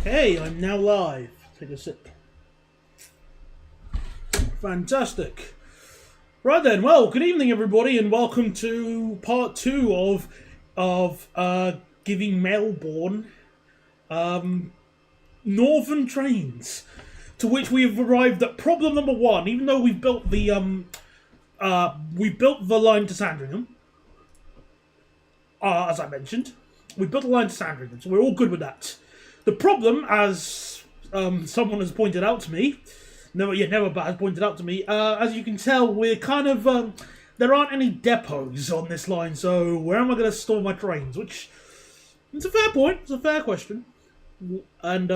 Hey, I'm now live. Take a sip. Fantastic. Right then, well, good evening everybody, and welcome to part 2 of giving Melbourne northern trains, to which we have arrived at problem number 1. Even though we've built the line to Sandringham, as I mentioned, we built the line to Sandringham, so we're all good with that. The problem, as someone has pointed out to me, Never has pointed out to me, as you can tell, we're kind of, there aren't any depots on this line, so where am I going to store my trains? Which, it's a fair point, it's a fair question. And,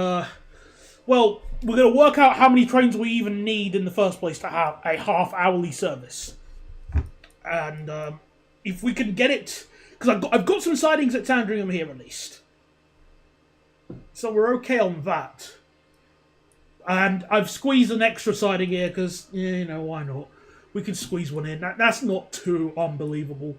well, we're going to work out how many trains we even need in the first place to have a half-hourly service. And, if we can get it, because I've got some sidings at Sandringham here at least. So we're okay on that. And I've squeezed an extra siding here because, you know, why not? We can squeeze one in. That's not too unbelievable.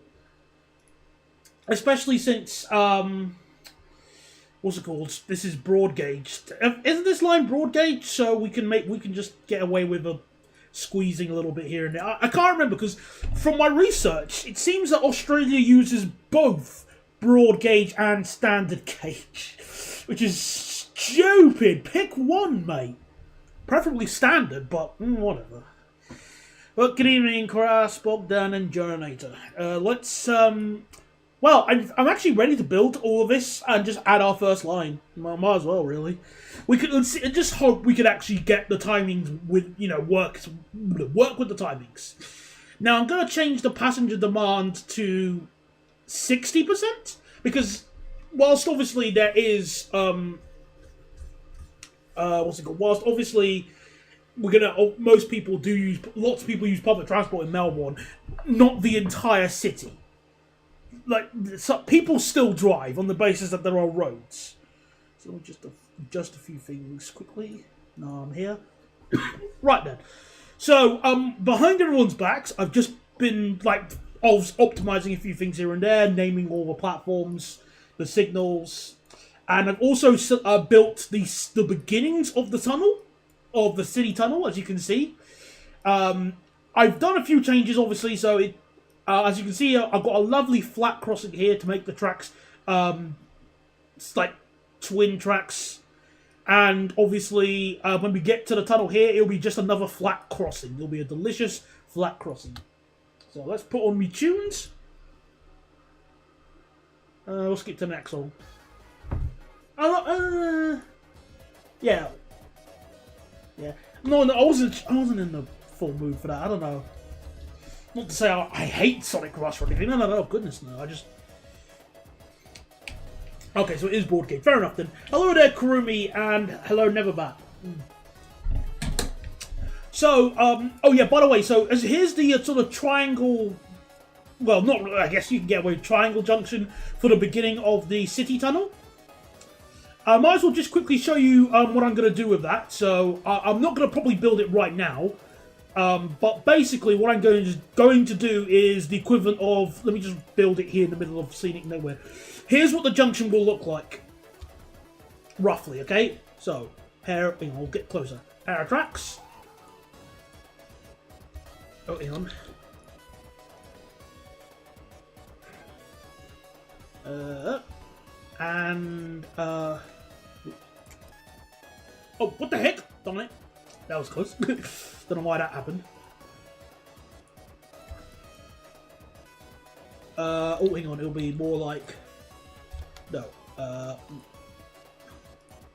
Especially since, what's it called? This is broad gauge. Isn't this line broad gauge? So we can just get away with squeezing a little bit here and there. I can't remember because from my research, it seems that Australia uses both broad gauge and standard gauge, which is stupid. Pick one, mate. Preferably standard, but whatever. Well, good evening, Crass, Bogdan, and Journator. Let's, well, I'm actually ready to build all of this and just add our first line. Might as well, really. Let's just hope we could actually get the timings with, you know, work with the timings. Now, I'm going to change the passenger demand to 60%, because whilst obviously there is, whilst obviously lots of people use public transport in Melbourne, not the entire city. Like, people still drive on the basis that there are roads. So just adjust a few things quickly. No, I'm here. Right then. So, behind everyone's backs, I've just been, optimizing a few things here and there, naming all the platforms, the signals. And I've also built the beginnings of the tunnel, of the city tunnel, as you can see. I've done a few changes, obviously, so as you can see, I've got a lovely flat crossing here to make the tracks, it's like twin tracks. And obviously, when we get to the tunnel here, it'll be just another flat crossing. It'll be a delicious flat crossing. So let's put on me tunes. We'll skip to the next one. Yeah. No, I wasn't in the full mood for that. I don't know. Not to say I hate Sonic Rush or anything. No, goodness no. Okay, so it is board game. Fair enough then. Hello there, Kurumi, and hello, Neverbat. So, oh yeah, by the way, so here's the sort of triangle. Well, not. I guess you can get away with triangle junction for the beginning of the city tunnel. I might as well just quickly show you what I'm going to do with that. So, I'm not going to probably build it right now. But basically, what I'm going to do is the equivalent of... Let me just build it here in the middle of scenic nowhere. Here's what the junction will look like. Roughly, okay? So, we'll get closer. Pair of tracks. Oh, hang on. Oh, what the heck? Darn it. That was close. Don't know why that happened. Oh, hang on. It'll be more like... No.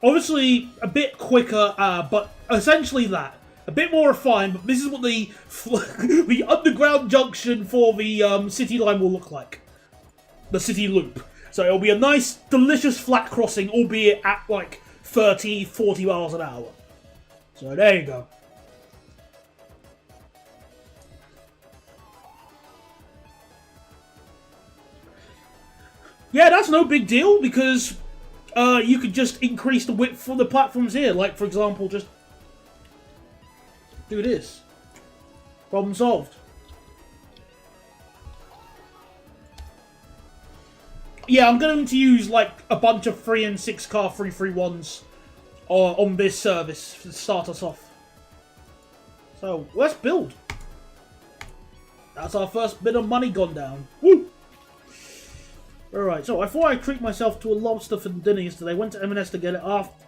Obviously, a bit quicker, but essentially that. A bit more refined, but this is what the the underground junction for the city line will look like. The city loop. So it'll be a nice, delicious flat crossing, albeit at like 30, 40 miles an hour. So there you go. Yeah, that's no big deal because you could just increase the width for the platforms here. Like, for example, just do this. Problem solved. Yeah, I'm going to use like a bunch of 3 and 6 car 331s on this service to start us off. So let's build. That's our first bit of money gone down. Woo! Alright, so I thought I'd treat myself to a lobster for dinner yesterday. Went to M&S to get it,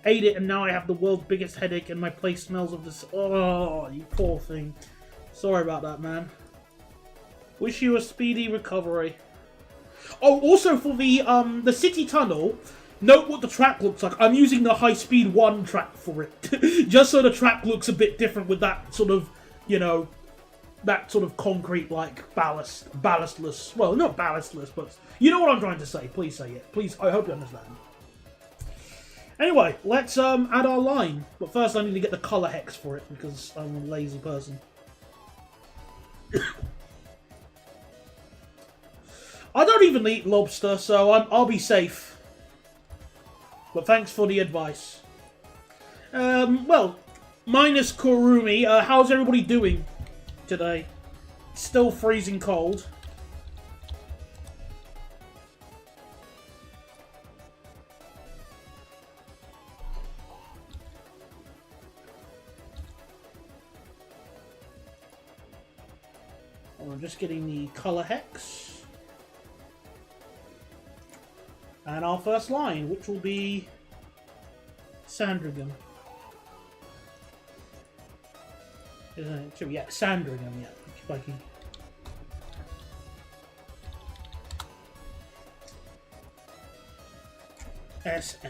ate it, and now I have the world's biggest headache and my place smells of this. Oh, you poor thing. Sorry about that, man. Wish you a speedy recovery. Oh, also for the city tunnel, note what the track looks like. I'm using the high-speed 1 track for it. Just so the track looks a bit different with that sort of, you know, that sort of concrete, like, ballastless. Well, not ballastless, but you know what I'm trying to say. Please say it. Please, I hope you understand. Anyway, let's add our line. But first I need to get the color hex for it, because I'm a lazy person. I don't even eat lobster, so I'll be safe. But thanks for the advice. Well, minus Kurumi, how's everybody doing today? Still freezing cold. I'm just getting the color hex. And our first line, which will be Sandringham. Isn't it? Yeah, Sandringham, yeah. Spiky. SM.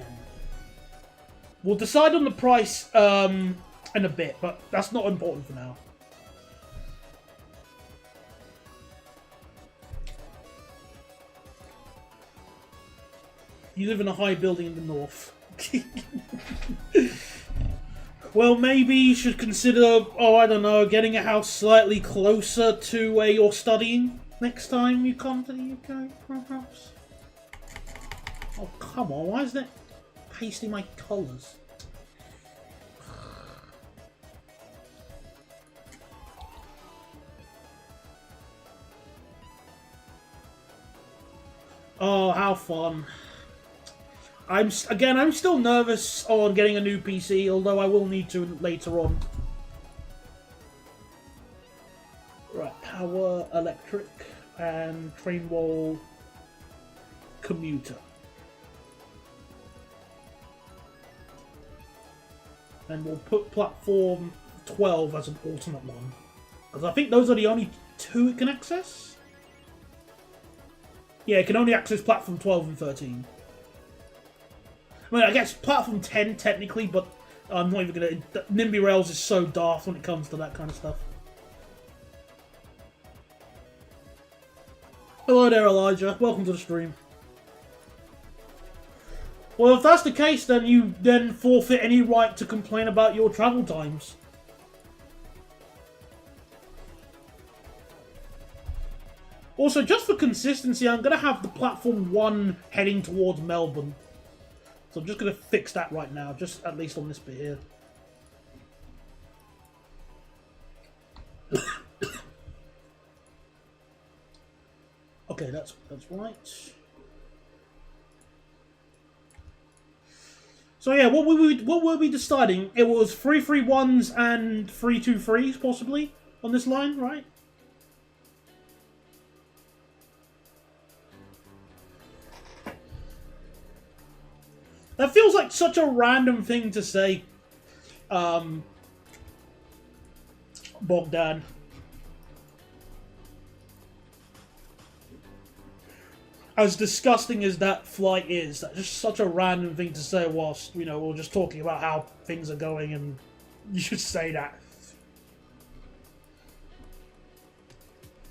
We'll decide on the price in a bit, but that's not important for now. You live in a high building in the north. Well, maybe you should consider, oh, I don't know, getting a house slightly closer to where you're studying next time you come to the UK, perhaps? Oh, come on, why is that pasting my colours? Oh, how fun. I'm still nervous on getting a new PC, although I will need to later on. Right, power, electric, and train wall, commuter. And we'll put platform 12 as an alternate one. Because I think those are the only 2 it can access? Yeah, it can only access platform 12 and 13. I mean, I guess platform 10 technically, but I'm not even going to... Nimby Rails is so daft when it comes to that kind of stuff. Hello there, Elijah. Welcome to the stream. Well, if that's the case, then you then forfeit any right to complain about your travel times. Also, just for consistency, I'm going to have the platform 1 heading towards Melbourne. So I'm just going to fix that right now, just at least on this bit here. Okay, that's right. So yeah, what were we deciding? It was 331s and 323s possibly on this line, right? That feels like such a random thing to say, Bogdan. As disgusting as that flight is, that's just such a random thing to say whilst, you know, we're just talking about how things are going, and you should say that.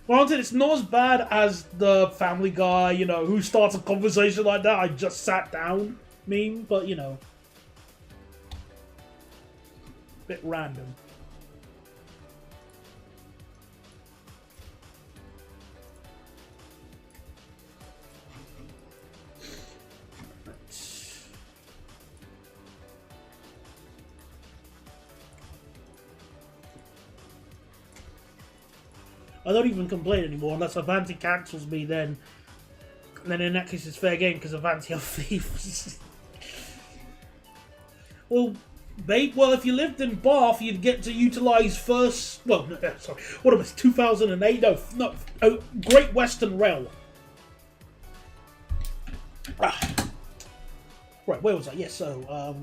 Granted, it's not as bad as the Family Guy, you know, who starts a conversation like that, I just sat down meme, but, you know, bit random. I don't even complain anymore unless Avanti cancels me, then And then in that case, it's fair game because of anti-thief. Well, babe, well, if you lived in Bath, you'd get to utilise first... Well, no, sorry. What am I, 2008? No, Great Western Rail. Right, where was I? Yes, so,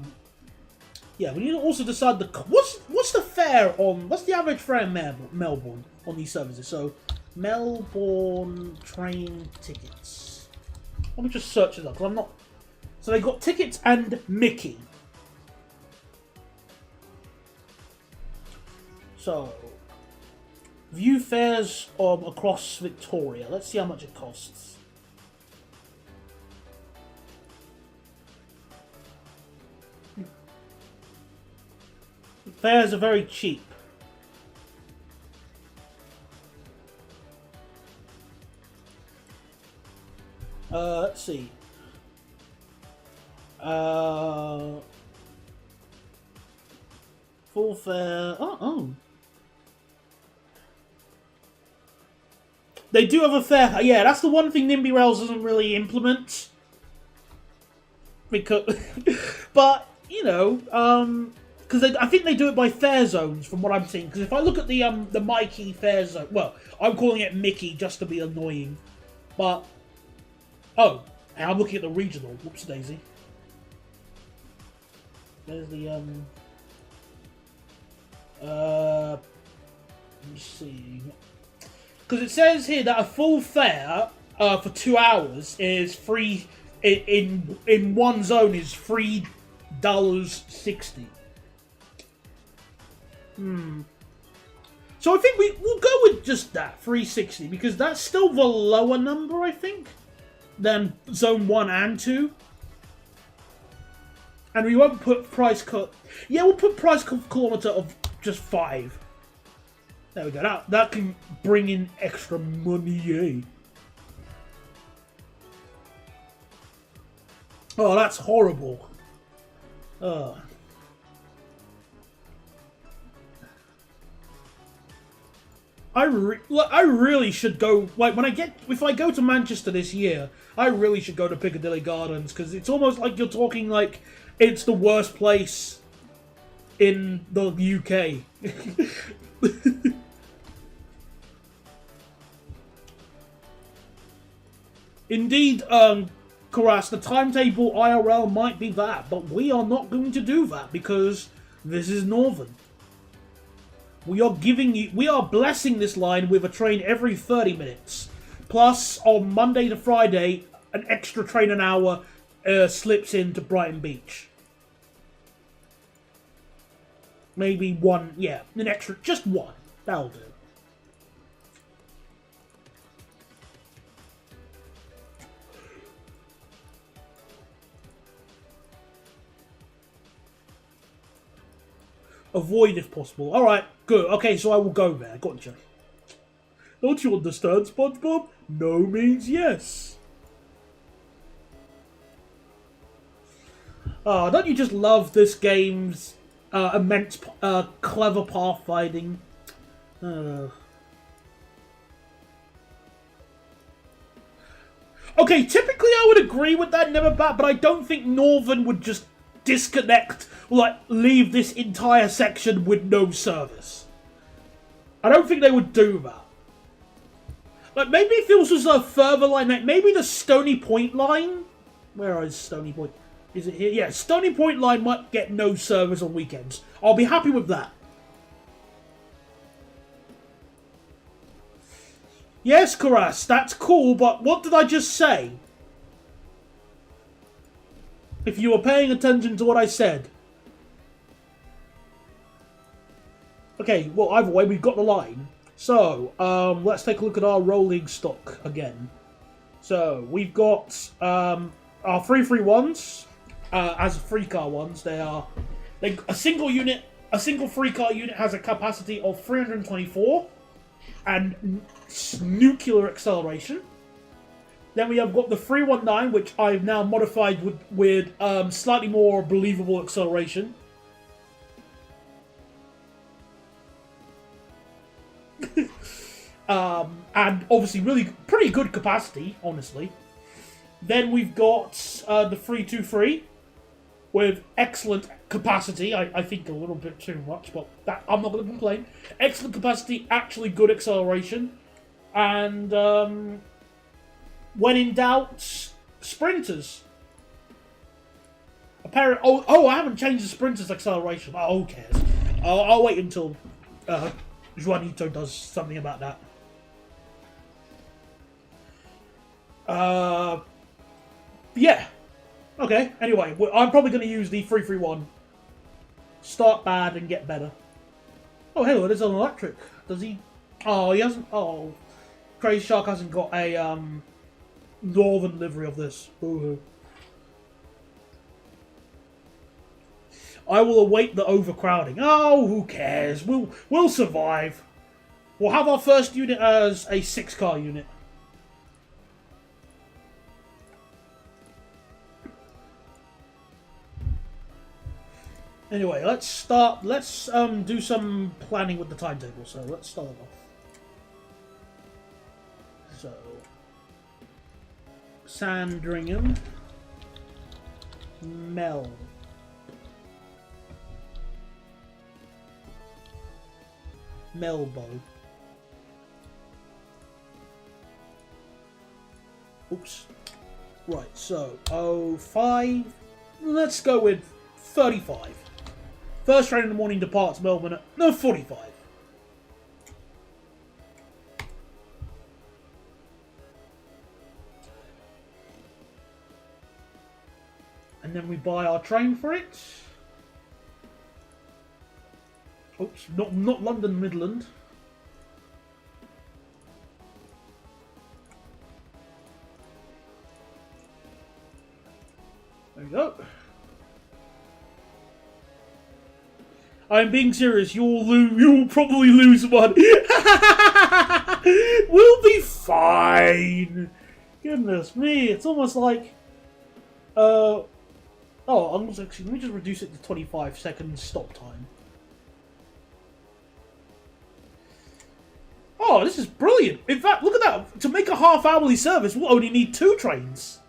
yeah, we need to also decide the... What's the fare on... What's the average fare in Melbourne on these services? So, Melbourne train tickets. Let me just search it up, because I'm not... So they got tickets and Mickey. So, view fares across Victoria. Let's see how much it costs. Fares are very cheap. Let's see. Full fare. Oh. They do have a fare. Yeah, that's the one thing Nimby Rails doesn't really implement. Because, but you know, because I think they do it by fare zones, from what I'm seeing. Because if I look at the Mikey fare zone, well, I'm calling it Mickey just to be annoying, but oh, and I'm looking at the regional. Whoops, daisy. There's the let me see. Because it says here that a full fare for 2 hours is free in one zone is $3.60. So I think we'll go with just that, $3.60, because that's still the lower number, I think, than zone 1 and 2. And we won't put price cut. Yeah, we'll put price per kilometer of just 5. There we go. That can bring in extra money, eh? Oh, that's horrible. I really should go. Like if I go to Manchester this year, I really should go to Piccadilly Gardens, because it's almost like you're talking like it's the worst place in the UK. Indeed, Karas, the timetable IRL might be that, but we are not going to do that because this is Northern. We are blessing this line with a train every 30 minutes. Plus, on Monday to Friday, an extra train an hour slips into Brighton Beach. Maybe one, yeah, an extra, just one. That'll do. Avoid if possible. Alright, good. Okay, so I will go there. Gotcha. Don't you understand, SpongeBob? No means yes. Don't you just love this game's immense, clever pathfinding? Okay, typically I would agree with that, never bad, but I don't think Northern would just disconnect, like, leave this entire section with no service. I don't think they would do that. Like, maybe if it was just a further line, like, maybe the Stony Point line? Where is Stony Point? Is it here? Yeah, Stony Point line might get no service on weekends. I'll be happy with that. Yes, Karas, that's cool, but what did I just say? If you were paying attention to what I said. Okay, well, either way, we've got the line. So, let's take a look at our rolling stock again. So, we've got our 331s as free car ones. A single free car unit has a capacity of 324 and nuclear acceleration. Then we have got the 319, which I've now modified with slightly more believable acceleration. And obviously pretty good capacity, honestly. Then we've got the 323 with excellent capacity. I think a little bit too much, but that I'm not going to complain. Excellent capacity, actually good acceleration. And when in doubt, sprinters. Apparently, I haven't changed the sprinters' acceleration. Oh, who cares? I'll wait until Juanito does something about that. Yeah. Okay, anyway, I'm probably going to use the 331. Start bad and get better. Oh, hello, there's an electric. Does he? Oh, he hasn't. Oh, Crazy Shark hasn't got a northern livery of this. Boo-hoo. I will await the overcrowding. Oh, who cares? We'll survive. We'll have our first unit as a 6-car unit. Anyway, let's start. Let's do some planning with the timetable. So let's start off. So Sandringham, Melbourne. Oops. Right. So 05. Let's go with 35. First train in the morning departs Melbourne at 45. And then we buy our train for it. Oops, not London Midland. There we go. I'm being serious. You'll probably lose one. We'll be fine. Goodness me, it's almost like. Oh, actually, let me just reduce it to 25 seconds stop time. Oh, this is brilliant. In fact, look at that. To make a half-hourly service, we'll only need 2 trains.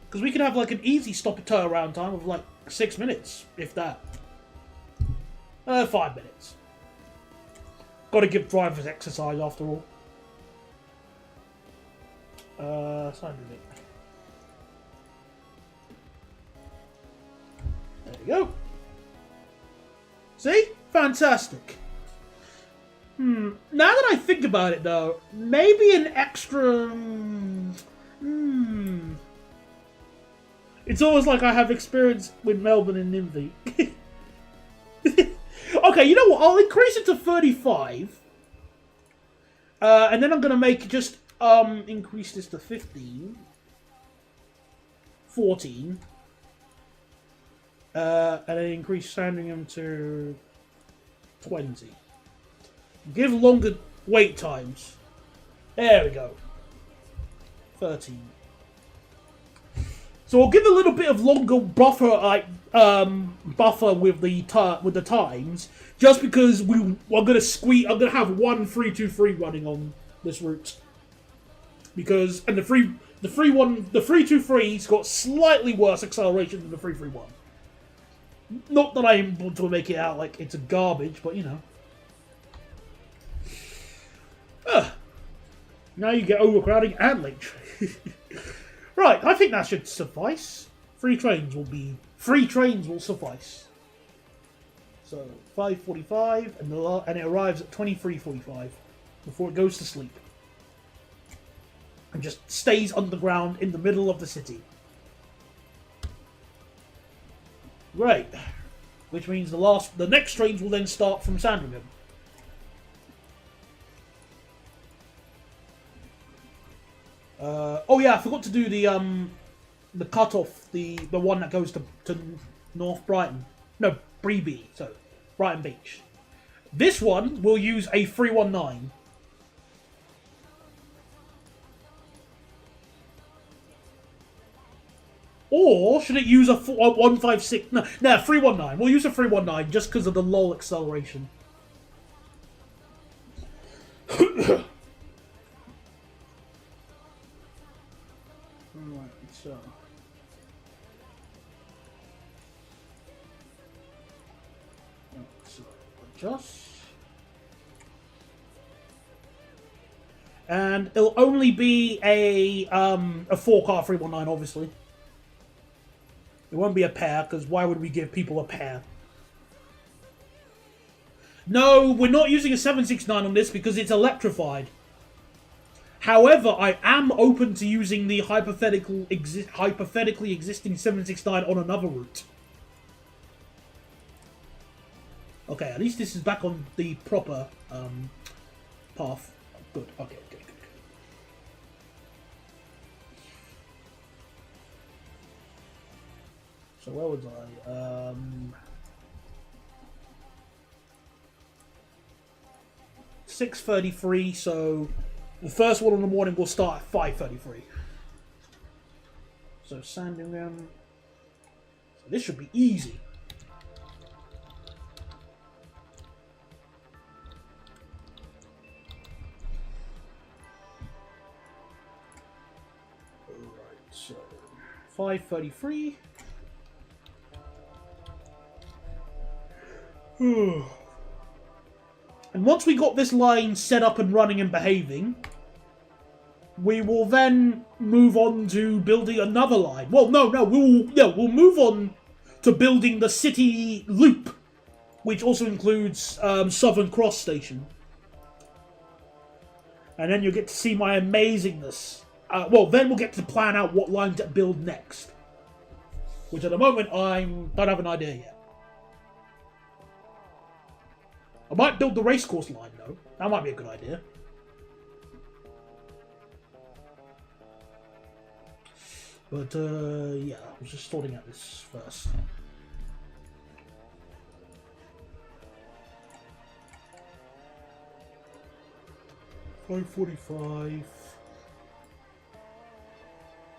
Because we can have like an easy stop-and-turnaround time of like 6 minutes, if that. 5 minutes. Got to give drivers exercise after all. Sign it. There you go. See? Fantastic. Now that I think about it, though, maybe an extra. It's almost like I have experience with Melbourne and Nimby. Okay, you know what? I'll increase it to 35. And then I'm going to make just increase this to 15. 14. And then increase Sandringham to 20. Give longer wait times. There we go. 13. So I'll give a little bit of longer buffer, like buffer with the times, just because I'm gonna have one 323 running on this route, because the 323's got slightly worse acceleration than the 331. Not that I want to make it out like it's a garbage, but you know. Now you get overcrowding and late train. Right, I think that should suffice. 3 trains will suffice. So 5:45, and it arrives at 23:45 before it goes to sleep, and just stays underground in the middle of the city. Great, which means the next trains will then start from Sandringham. Oh yeah, I forgot to do the cutoff, the one that goes to North Brighton. No, Breby, so Brighton Beach. This one will use a 319. Or should it use a 156? No, 319. We'll use a 319 just because of the low acceleration. Right. So. So adjust. And it'll only be a 4-car 319, obviously. It won't be a pair, because why would we give people a pair? No, we're not using a 769 on this because it's electrified. However, I am open to using the hypothetically existing 769 on another route. Okay, at least this is back on the proper path. Good, okay, good. So where was I? 6:33. So the first one in the morning will start at 5:33. So Sandringham. So this should be easy. Alright, so 5:33. And once we got this line set up and running and behaving, we will then move on to building another line. Well, no, we'll move on to building the city loop, which also includes Southern Cross Station. And then you'll get to see my amazingness. Well, then we'll get to plan out what line to build next, which at the moment I don't have an idea yet. I might build the racecourse line, though. That might be a good idea. But, yeah, I was just sorting out this first. $5.45.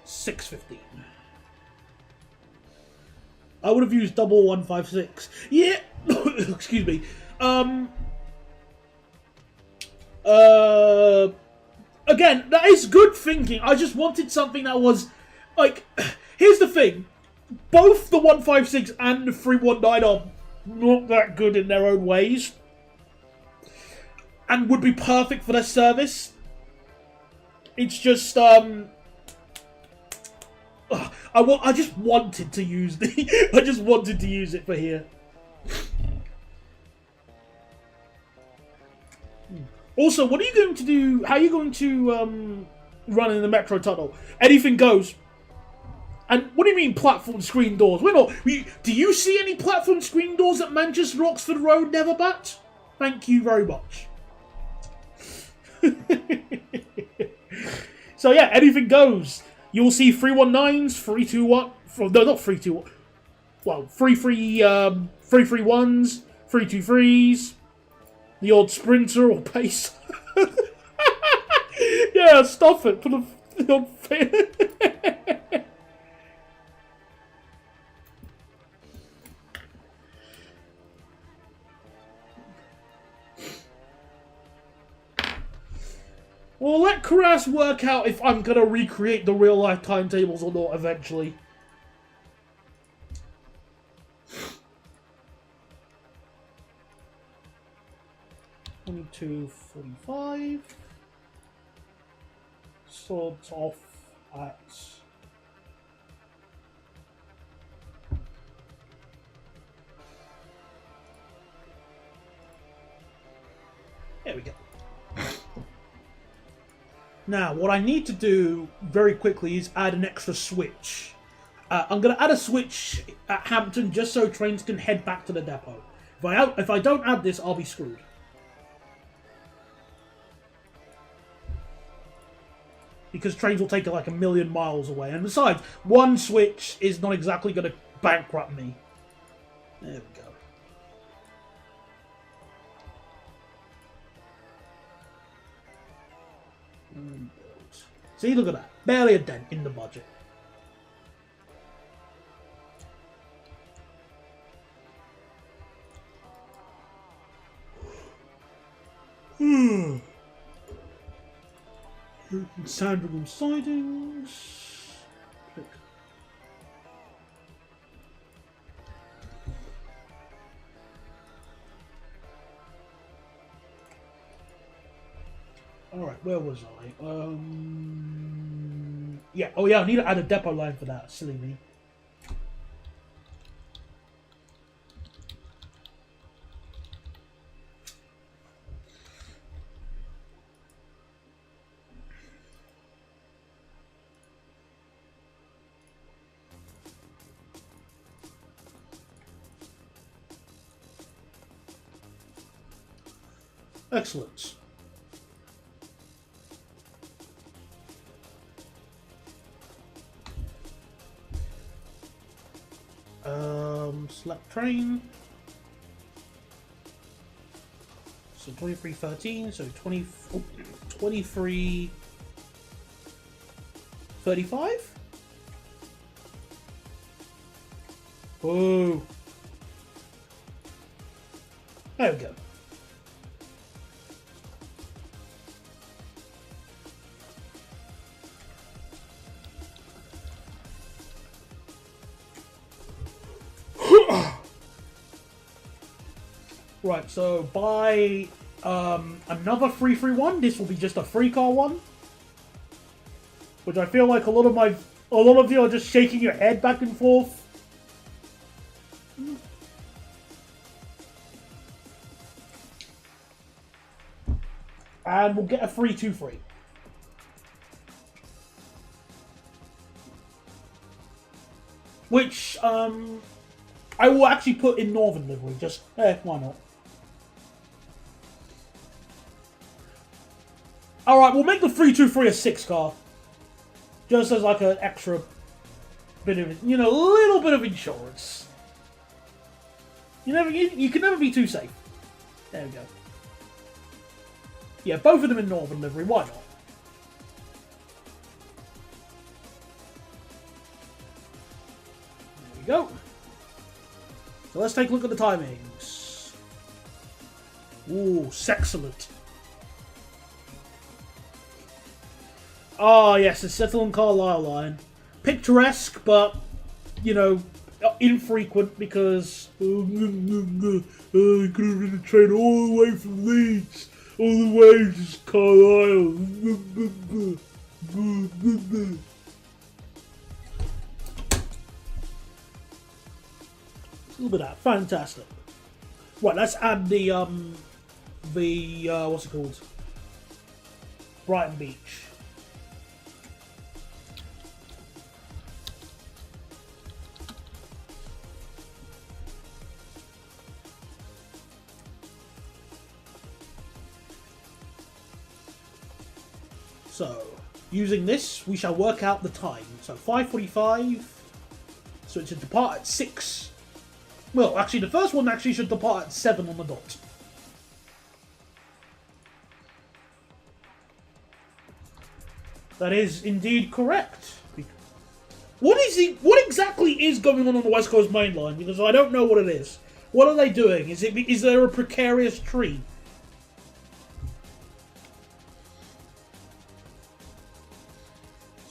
6.15. I would have used double 156. Yeah! Excuse me. Again, that is good thinking. I just wanted something that was, like, here's the thing. Both the 156 and the 319 are not that good in their own ways. And would be perfect for their service. It's just, I just wanted to use I just wanted to use it for here. Also, what are you going to do? How are you going to run in the metro tunnel? Anything goes. And what do you mean platform screen doors? We're not. Do you see any platform screen doors at Manchester Oxford Road, Neverbat? Thank you very much. So yeah, anything goes. You'll see 319s, 321. No, not 321. Well, 331s, 323s. The odd sprinter or pace. Yeah, stuff it. Put the odd Well, let Karas work out if I'm going to recreate the real-life timetables or not eventually. $22.45. Swords off at... There we go. Now, what I need to do very quickly is add an extra switch. I'm going to add a switch at Hampton just so trains can head back to the depot. If I don't add this, I'll be screwed. Because trains will take it like 1,000,000 miles away. And besides, one switch is not exactly going to bankrupt me. There we go. See, look at that. Barely a dent in the budget. Sandringham sidings. Click Alright, where was I? Yeah, oh yeah, I need to add a depot line for that. Silly me. Excellent. Select train. So 2313, so 2335? Oh. There we go. Right, so by another 331, this will be just a 3-car one. Which I feel like a lot of you are just shaking your head back and forth. And we'll get a 323. Which I will actually put in Northern livery, just why not? Alright, we'll make the 323 a 6-car. Just as like an extra bit of, you know, a little bit of insurance. You can never be too safe. There we go. Yeah, both of them in Northern livery, why not? There we go. So let's take a look at the timings. Ooh, sexcellent. Ah, yes, the Settle and Carlisle line. Picturesque, but, you know, infrequent because... I could have ridden the train all the way from Leeds, all the way to Carlisle. A little bit of that. Fantastic. Right, let's add the what's it called? Brighton Beach. So, using this, we shall work out the time. So, 5:45. So, it should depart at 6. Well, actually, the first one actually should depart at 7 on the dot. That is indeed correct. What exactly is going on the West Coast Main Line? Because I don't know what it is. What are they doing? Is there a precarious tree?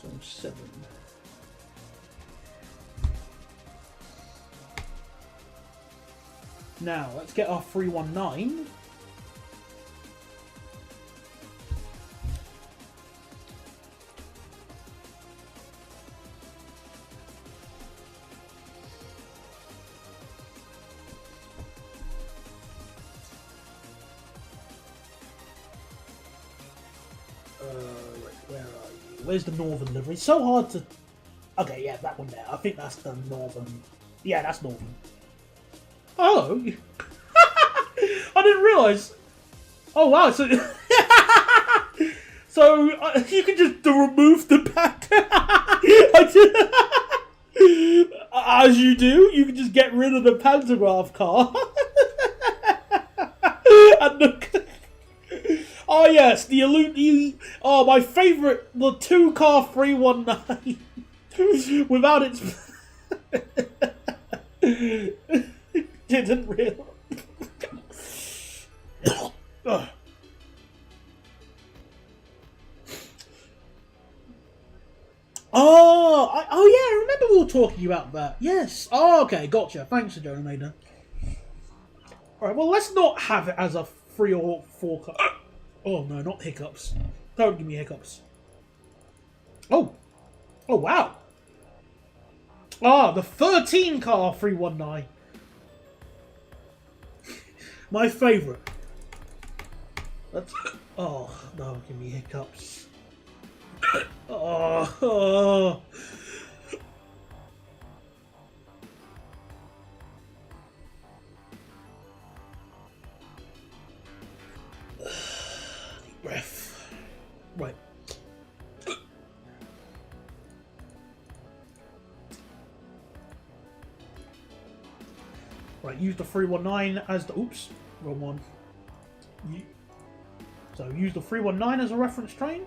So 7. Now, let's get our 319. Right, where are you? Where's the Northern livery? It's so hard to... Okay, yeah, that one there. I think that's the Northern... Yeah, that's Northern. Oh, I didn't realise. Oh wow! So, you can just remove the pack. As you do, you can just get rid of the pantograph car. And oh yes, oh, my favourite, the 2-car 319 without its. Didn't realise. Oh yeah, I remember we were talking about that. Yes. Oh, okay, gotcha. Thanks, Jonah Maida. Alright, well, let's not have it as a 3 or 4 car. Oh no, not hiccups. Don't give me hiccups. Oh. Oh, wow. Ah, the 13 car 319. My favourite. That's... Oh, no, give me hiccups. Oh. Deep breath. Right. Right, use the 319 as the... Oops, wrong one. So use the 319 as a reference train.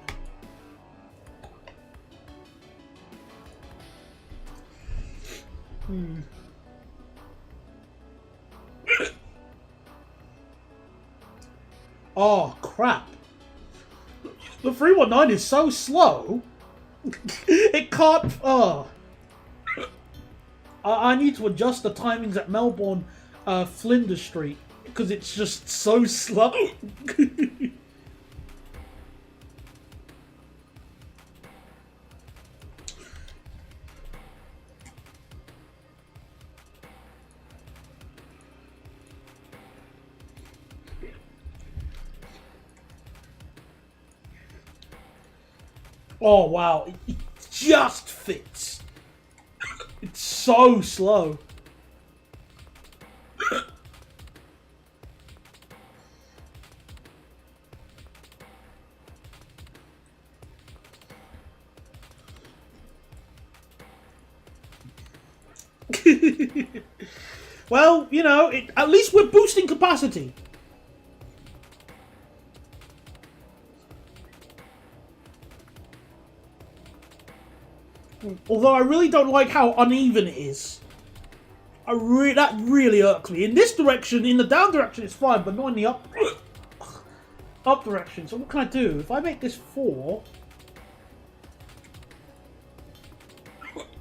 Oh, crap. The 319 is so slow. It can't... Oh. I need to adjust the timings at Melbourne, Flinders Street, because it's just so slow. Oh, wow. It just fits. It's so slow. Well, you know, at least we're boosting capacity. Although I really don't like how uneven it is. That really irks me. In this direction, in the down direction, it's fine, but not in the up direction. So what can I do? If I make this 4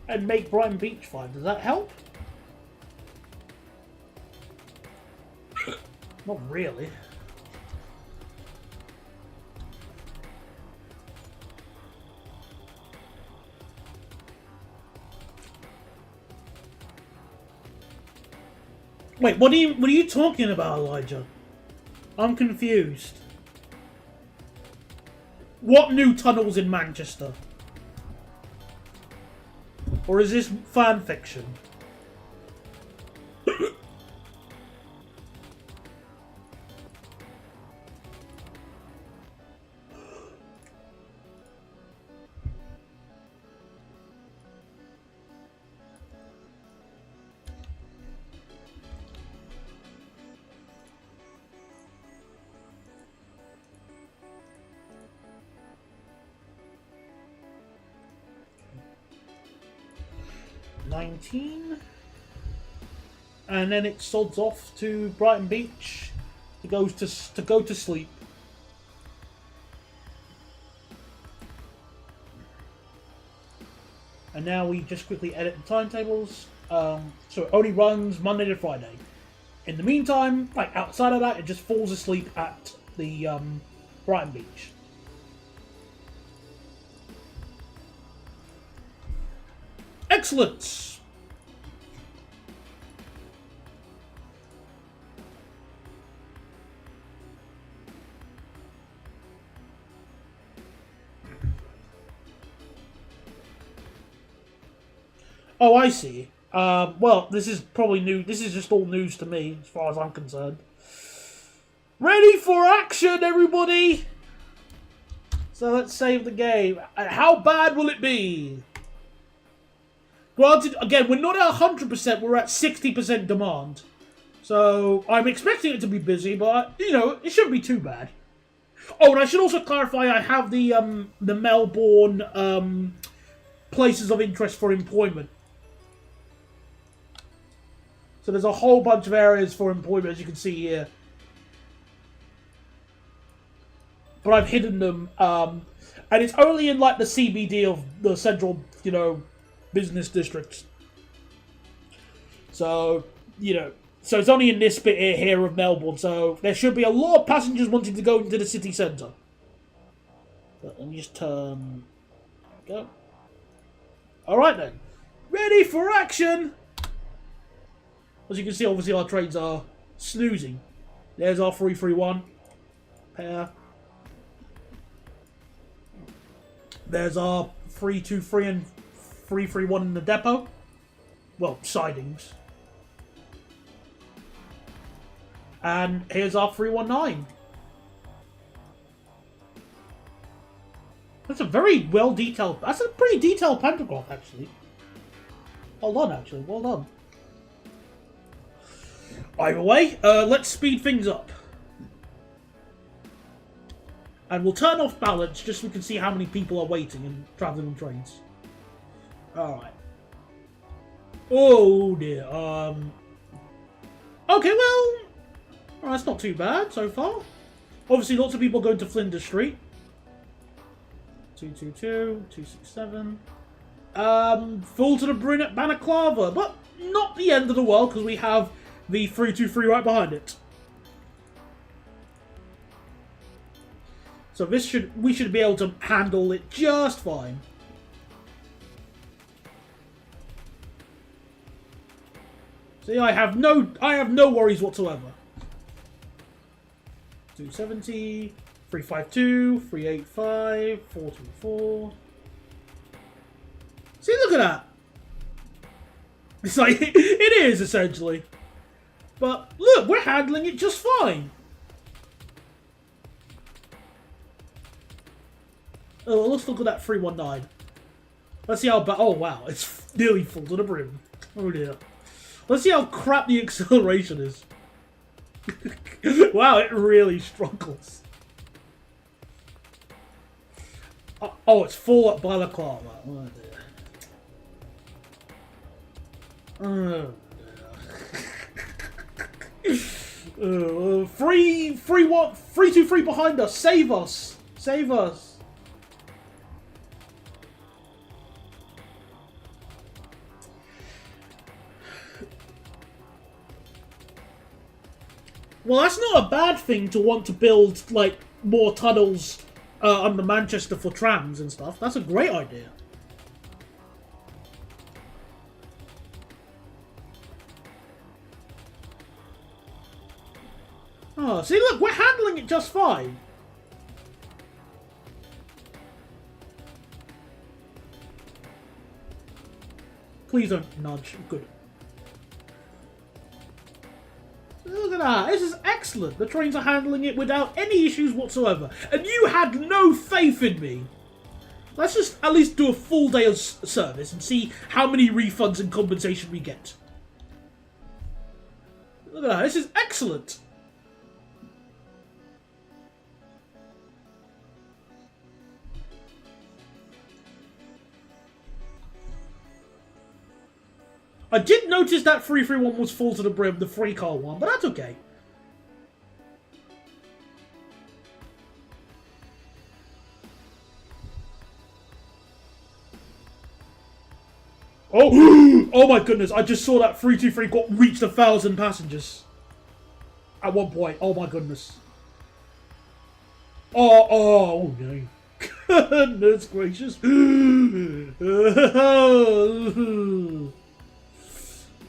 and make Brighton Beach 5, does that help? Not really. Wait, what are you talking about, Elijah? I'm confused. What new tunnels in Manchester? Or is this fan fiction? 19. And then it sods off to Brighton Beach to go to sleep. And now we just quickly edit the timetables. So it only runs Monday to Friday. In the meantime, like outside of that, it just falls asleep at the Brighton Beach. Excellent! Oh, I see. Well, this is probably new. This is just all news to me, as far as I'm concerned. Ready for action, everybody! So let's save the game. How bad will it be? Granted, again, we're not at 100%, we're at 60% demand. So, I'm expecting it to be busy, but, you know, it shouldn't be too bad. Oh, and I should also clarify, I have the Melbourne, places of interest for employment. So there's a whole bunch of areas for employment, as you can see here. But I've hidden them, and it's only in, like, the CBD of the central, you know, business districts. So, you know, so it's only in this bit here of Melbourne, so there should be a lot of passengers wanting to go into the city centre. But let me just turn... Go. Alright then. Ready for action! As you can see, obviously our trains are snoozing. There's our 331 pair. There's our 323 and 331 in the depot. Well, sidings. And here's our 319. That's a very well detailed... That's a pretty detailed pantograph, actually. Well done, actually. Well done. Either way, let's speed things up. And we'll turn off balance just so we can see how many people are waiting and travelling on trains. Alright. Oh dear. Okay, well... that's not too bad so far. Obviously, lots of people going to Flinders Street. 222, 267. Full to the brim at Balaclava, but not the end of the world because we have the 323 right behind it. So we should be able to handle it just fine. See, I have no worries whatsoever. 270, 352, 385, 424. See, look at that. It's like, it is, essentially. But, look, we're handling it just fine. Oh, let's look at that 319. Let's see how bad... Oh, wow. It's nearly full to the brim. Oh, dear. Let's see how crap the acceleration is. Wow, it really struggles. Oh, it's full at Balaclava. Oh, dear. Oh, 323 behind us. Save us. Save us. Well, that's not a bad thing to want to build, like, more tunnels under Manchester for trams and stuff. That's a great idea. Oh, see, look, we're handling it just fine. Please don't nudge. Good. Look at that. This is excellent. The trains are handling it without any issues whatsoever. And you had no faith in me. Let's just at least do a full day of service and see how many refunds and compensation we get. Look at that. This is excellent. I did notice that 331 was full to the brim, the 3-car one, but that's okay. Oh, oh my goodness, I just saw that 323 reached 1,000 passengers. At one point, oh my goodness. Oh no. Goodness gracious.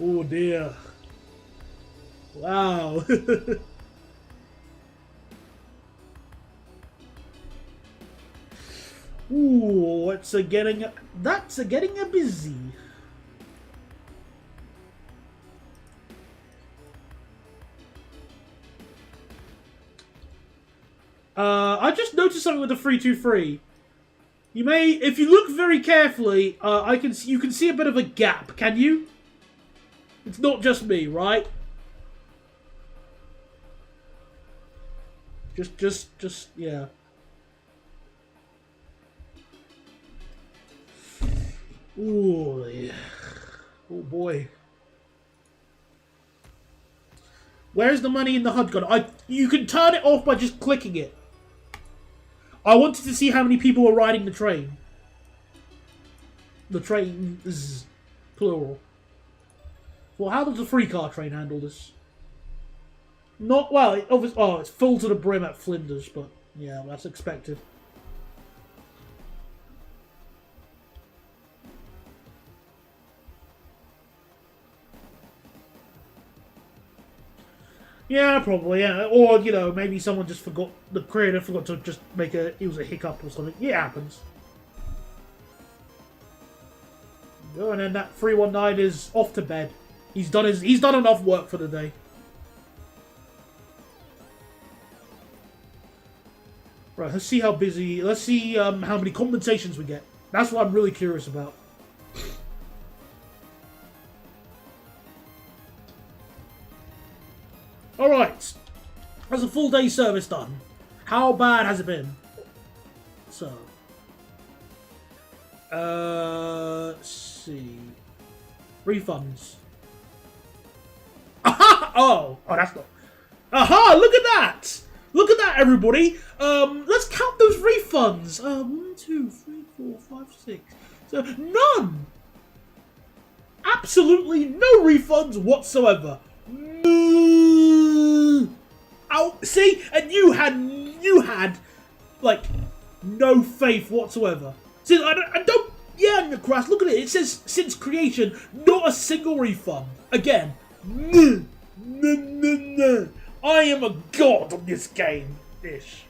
Oh dear. Wow. Ooh, that's a getting a busy. I just noticed something with the 323. You may, if you look very carefully, you can see a bit of a gap. Can you? It's not just me, right? Just, yeah. Ooh, yeah. Oh boy. Where's the money in the HUD gone? You can turn it off by just clicking it. I wanted to see how many people were riding the train. The train is plural. Well, how does the 3-car train handle this? Not well. It's full to the brim at Flinders, but yeah, that's expected. Yeah, probably, yeah. Or, you know, maybe someone just forgot, the creator forgot to just make it was a hiccup or something. Yeah, it happens. Oh, and then that 319 is off to bed. He's done enough work for the day. Right, let's see how busy, let's see how many compensations we get. That's what I'm really curious about. Alright. That's a full day service done. How bad has it been? So. Let's see. Refunds. Aha! Oh, that's not. Aha! Look at that! Look at that, everybody! Let's count those refunds. 1, 2, 3, 4, 5, 6. So, none! Absolutely no refunds whatsoever. Oh, see? And you had, like, no faith whatsoever. See, I don't, yeah, Crash, look at it. It says, since creation, not a single refund. Again, no. I am a god on this game-ish.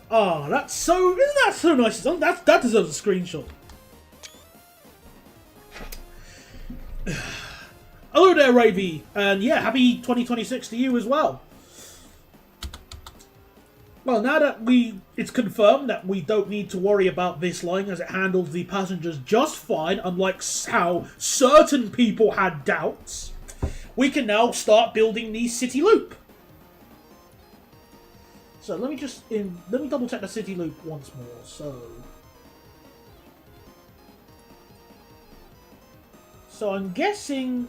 Ah, that's so, isn't that so nice? That deserves a screenshot. Hello there, Ravy, and yeah, happy 2026 to you as well. Well, now that it's confirmed that we don't need to worry about this line as it handles the passengers just fine, unlike how certain people had doubts, we can now start building the city loop. So let me double check the city loop once more. So I'm guessing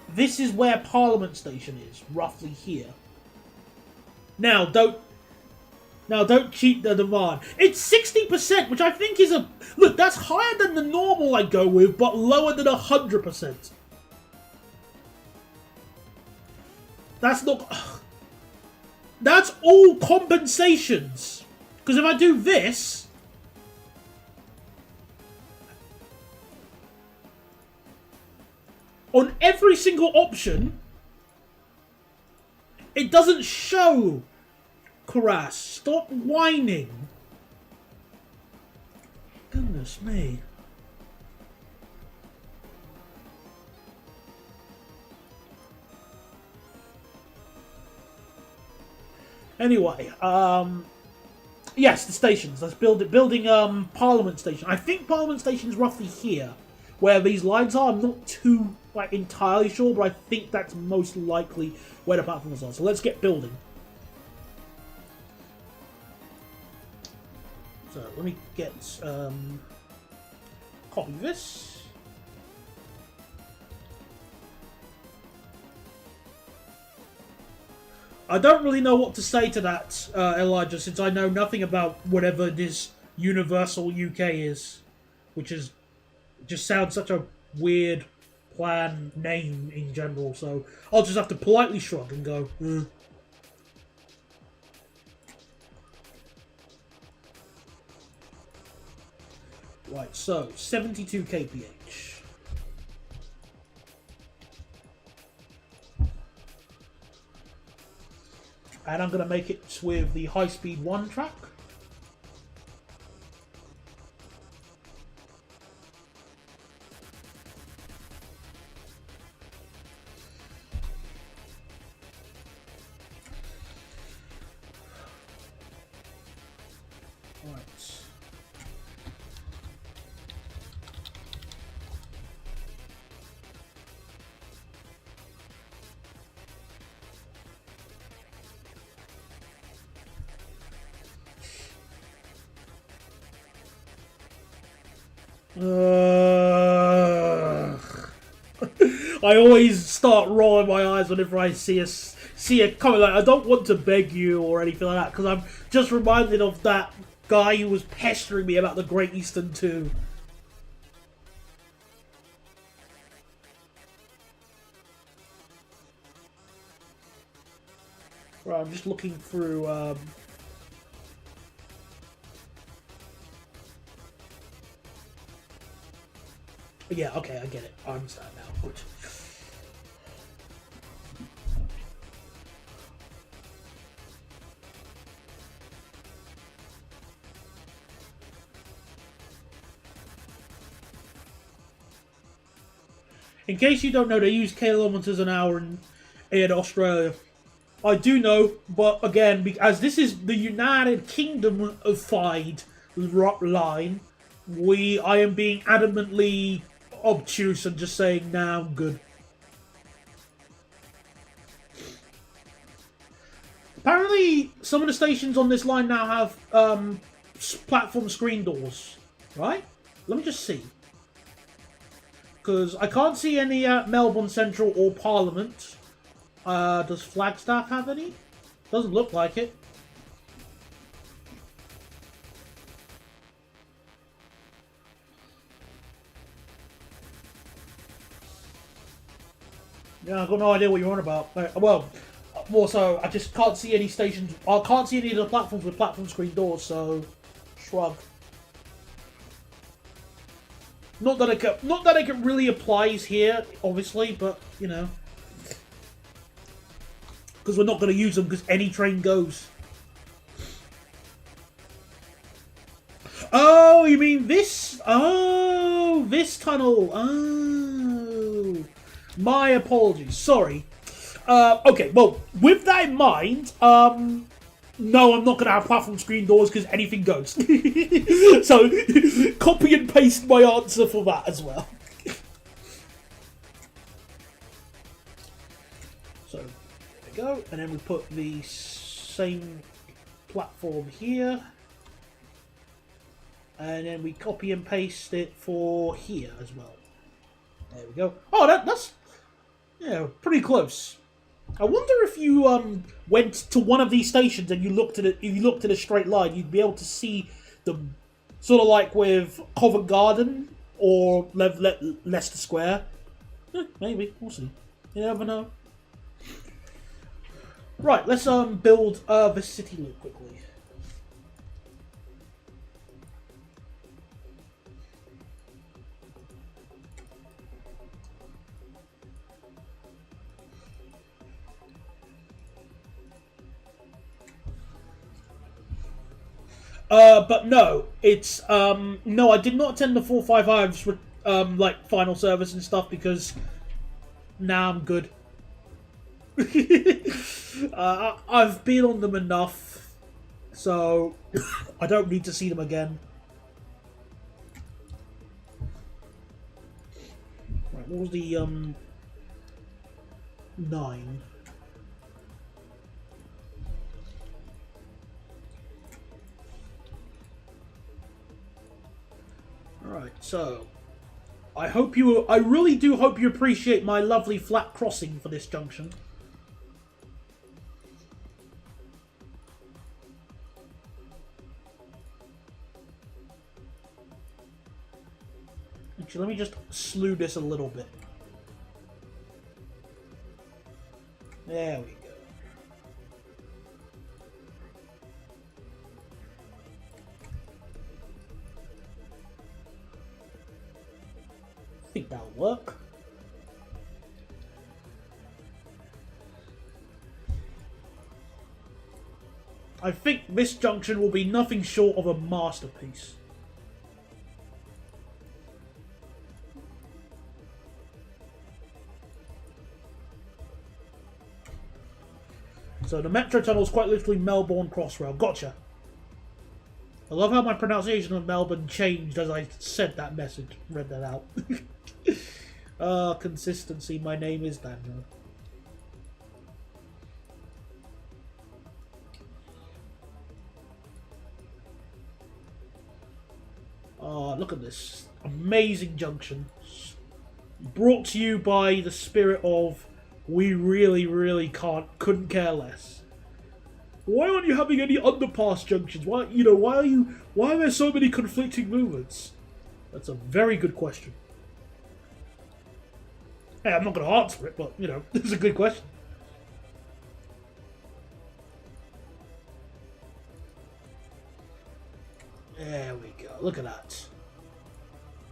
this is where Parliament Station is, roughly here. Now don't cheat the demand. It's 60%, which I think is look, that's higher than the normal I go with, but lower than 100%. That's not. That's all compensations. Because if I do this, on every single option, it doesn't show. Karas, stop whining. Goodness me. Anyway, yes, the stations. Let's building Parliament Station. I think Parliament Station is roughly here, where these lines are. I'm not too entirely sure, but I think that's most likely where the platforms are. So let's get building. So let me get copy this. I don't really know what to say to that, Elijah, since I know nothing about whatever this Universal UK is, which is just sounds such a weird plan name in general. So I'll just have to politely shrug and go. Right, so 72 kph. And I'm going to make it with the high-speed 1 track. Right. I always start rolling my eyes whenever I see a comment. Like, I don't want to beg you or anything like that, because I'm just reminded of that guy who was pestering me about the Great Eastern 2. Right, I'm just looking through. Yeah, okay, I get it. I understand now. Good. In case you don't know, they use kilometers an hour in Australia. I do know, but again, as this is the United Kingdom-fied line, I am being adamantly obtuse and just saying, nah, I'm good. Apparently, some of the stations on this line now have platform screen doors, right? Let me just see. Because I can't see any at Melbourne Central or Parliament. Does Flagstaff have any? Doesn't look like it. Yeah, I've got no idea what you're on about. Well, more so, I just can't see any stations. I can't see any of the platforms with platform screen doors, so shrug. Not that it really applies here, obviously, but you know, because we're not going to use them because any train goes. Oh, you mean this? Oh, this tunnel. Oh, my apologies. Sorry. Okay, well, with that in mind, no, I'm not going to have platform screen doors because anything goes. So, copy and paste my answer for that as well. So, there we go. And then we put the same platform here. And then we copy and paste it for here as well. There we go. Oh, that's yeah, pretty close. I wonder if you went to one of these stations and you looked at it. If you looked at a straight line, you'd be able to see them, sort of like with Covent Garden or Leicester Square. Maybe we'll see. You never know. Right, let's build the city loop quickly. But no, it's no. I did not attend the 455's like final service and stuff because now I'm good. I've been on them enough, so I don't need to see them again. Right, what was the 9? Alright, so I really do hope you appreciate my lovely flat crossing for this junction. Actually, let me just slew this a little bit. There we go. I think that'll work. I think this junction will be nothing short of a masterpiece. So the metro tunnel is quite literally Melbourne Crossrail. Gotcha. I love how my pronunciation of Melbourne changed as I said that message. Read that out. Consistency. My name is Daniel. Oh, look at this. Amazing junction. Brought to you by the spirit of we really couldn't care less. Why aren't you having any underpass junctions? Why are there so many conflicting movements? That's a very good question. Hey, I'm not going to answer it, but, it's a good question. There we go. Look at that.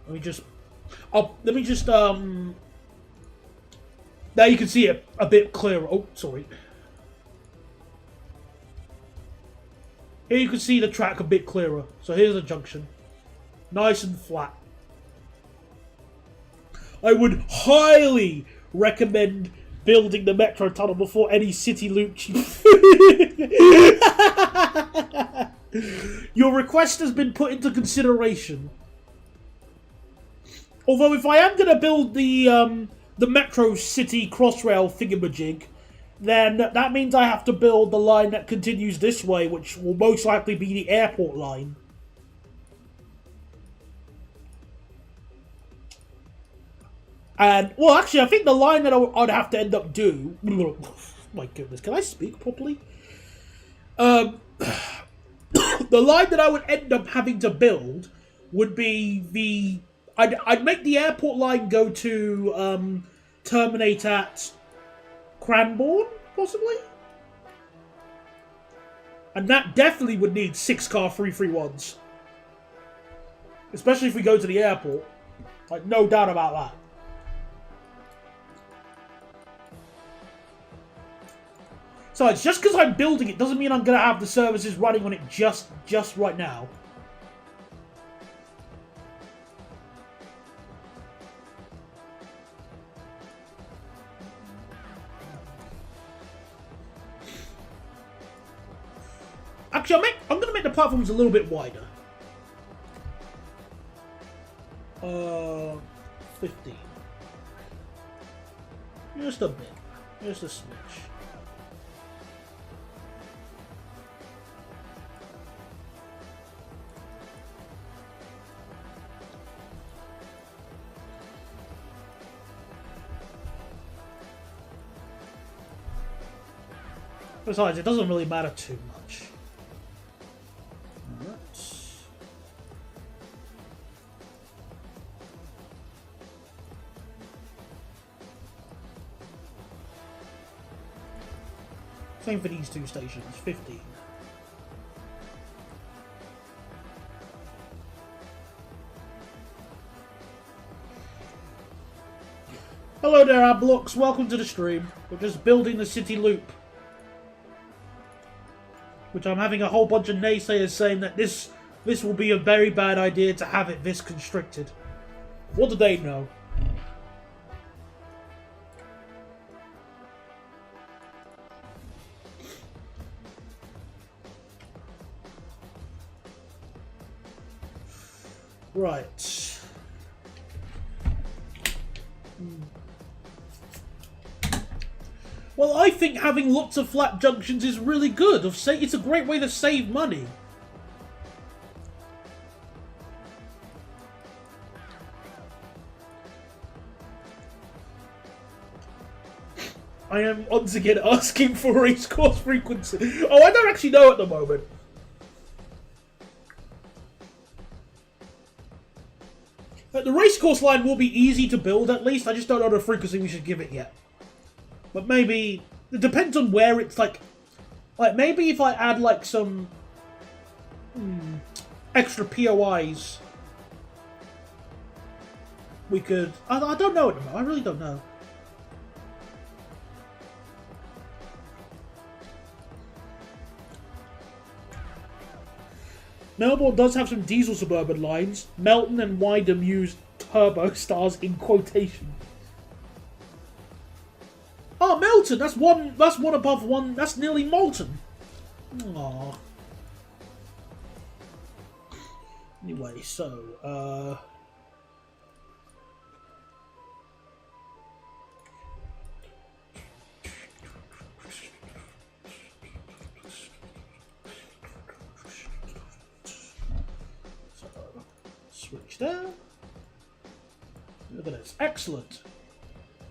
Let me just... Let me just Now you can see it a bit clearer. Oh, sorry. Here you can see the track a bit clearer. So here's the junction. Nice and flat. I would highly recommend building the metro tunnel before any city loop. Your request has been put into consideration. Although if I am going to build the metro city crossrail thingamajig, then that means I have to build the line that continues this way, which will most likely be the airport line. And, well, actually, I think the line that I'd have to end up do... My goodness, can I speak properly? The line that I would end up having to build would be the... I'd make the airport line go to terminate at Cranbourne, possibly? And that definitely would need 6-car 331s. Especially if we go to the airport. Like, no doubt about that. So it's just because I'm building it doesn't mean I'm going to have the services running on it just right now. Actually, I'm going to make the platforms a little bit wider. 15. Just a bit. Just a smidge. Besides, it doesn't really matter too much. Same for these two stations, 15. Hello there, Ablocks. Welcome to the stream. We're just building the city loop. Which I'm having a whole bunch of naysayers saying that this will be a very bad idea to have it this constricted. What do they know? Right. Well, I think having lots of flat junctions is really good. It's a great way to save money. I am once again asking for race course frequency. Oh, I don't actually know at the moment. The racecourse line will be easy to build, at least. I just don't know the frequency we should give it yet. But maybe... It depends on where it's, like maybe if I add, like, some... extra POIs... We could... I don't know at the moment. I really don't know. Melbourne does have some diesel suburban lines. Melton and Wyndham use turbo stars in quotation. Oh, Melton! That's one above one. That's nearly Molten. Aww. Anyway, so switch there. Look at this. Excellent.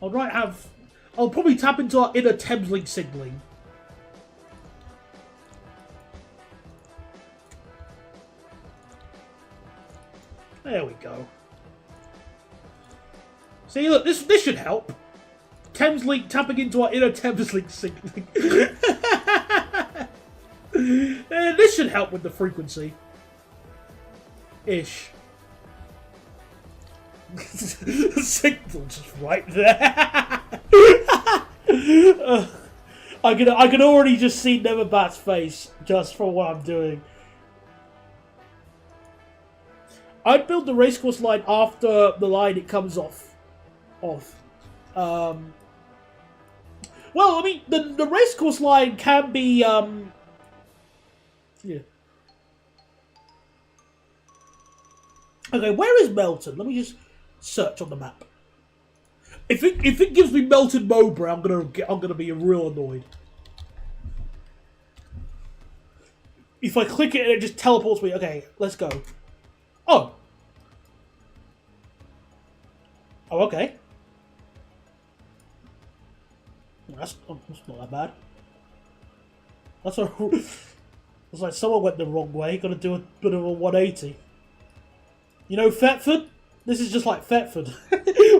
I'll probably tap into our inner Thameslink signaling. There we go. See, look, this should help. Thameslink tapping into our inner Thameslink signaling. This should help with the frequency. Ish. The signal just right there. I can already just see Neverbat's face just from what I'm doing. I'd build the racecourse line after the line it comes off. Well, I mean, the racecourse line can be, yeah. Okay, where is Melton? Let me just search on the map. If it gives me Melton Mowbray, I'm gonna be real annoyed. If I click it and it just teleports me, okay, let's go. Oh. Oh, okay. That's not that bad. That's a. It's like someone went the wrong way. Got to do a bit of a 180. You know, Thetford? This is just like Thetford.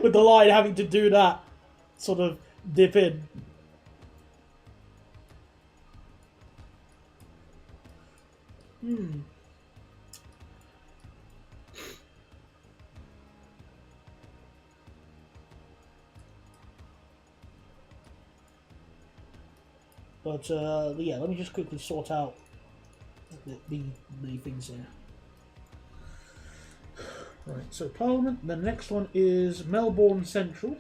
With the line having to do that. Sort of dip in. But, yeah, let me just quickly sort out the things here. Right, so Parliament. The next one is Melbourne Central.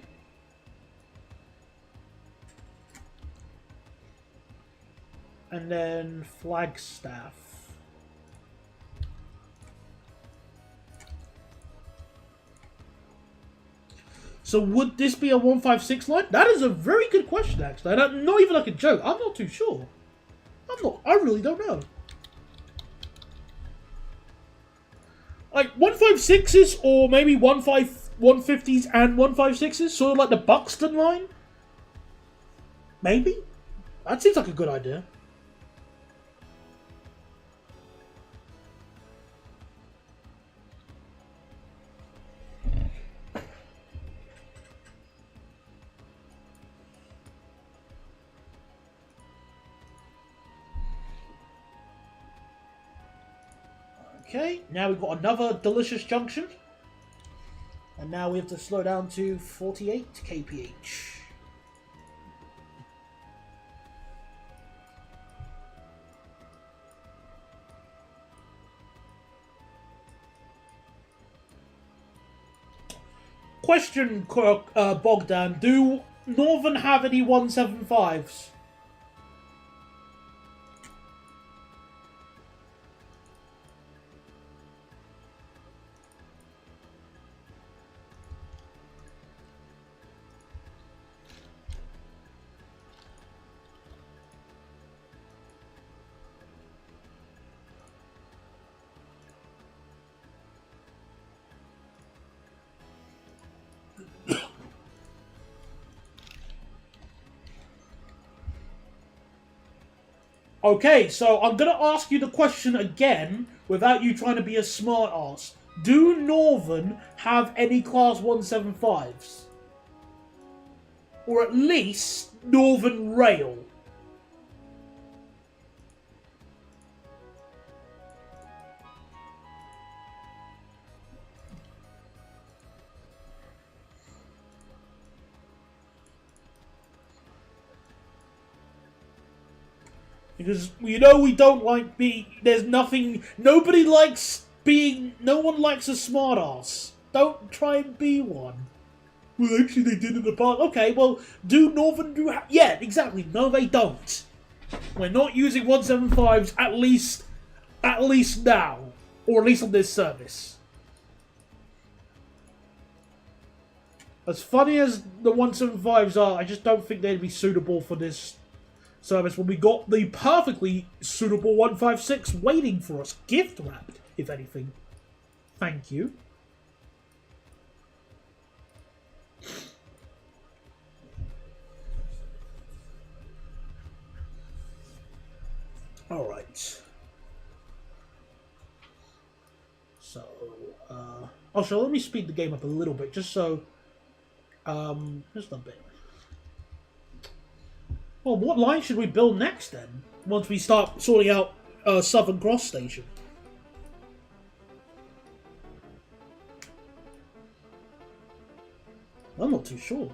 And then Flagstaff. So would this be a 156 line? That is a very good question, actually. Not even like a joke. I'm not too sure. I really don't know. Like 156s or maybe 150s and 156s, sort of like the Buxton line. Maybe. That seems like a good idea. Okay, now we've got another delicious junction. And now we have to slow down to 48 kph. Question, Bogdan, do Northern have any 175s? Okay, so I'm going to ask you the question again without you trying to be a smart ass. Do Northern have any Class 175s? Or at least Northern Rail? Because, you know, we don't like being... There's nothing... Nobody likes being... No one likes a smartass. Don't try and be one. Well, actually, they did in the past. Okay, well, do Northern do... Yeah, exactly. No, they don't. We're not using 175s at least now. Or at least on this service. As funny as the 175s are, I just don't think they'd be suitable for this service when we got the perfectly suitable 156 waiting for us, gift wrapped, if anything. Thank you. Alright. So, also, let me speed the game up a little bit, just so, just a bit. Well, what line should we build next, then? Once we start sorting out Southern Cross Station. I'm not too sure.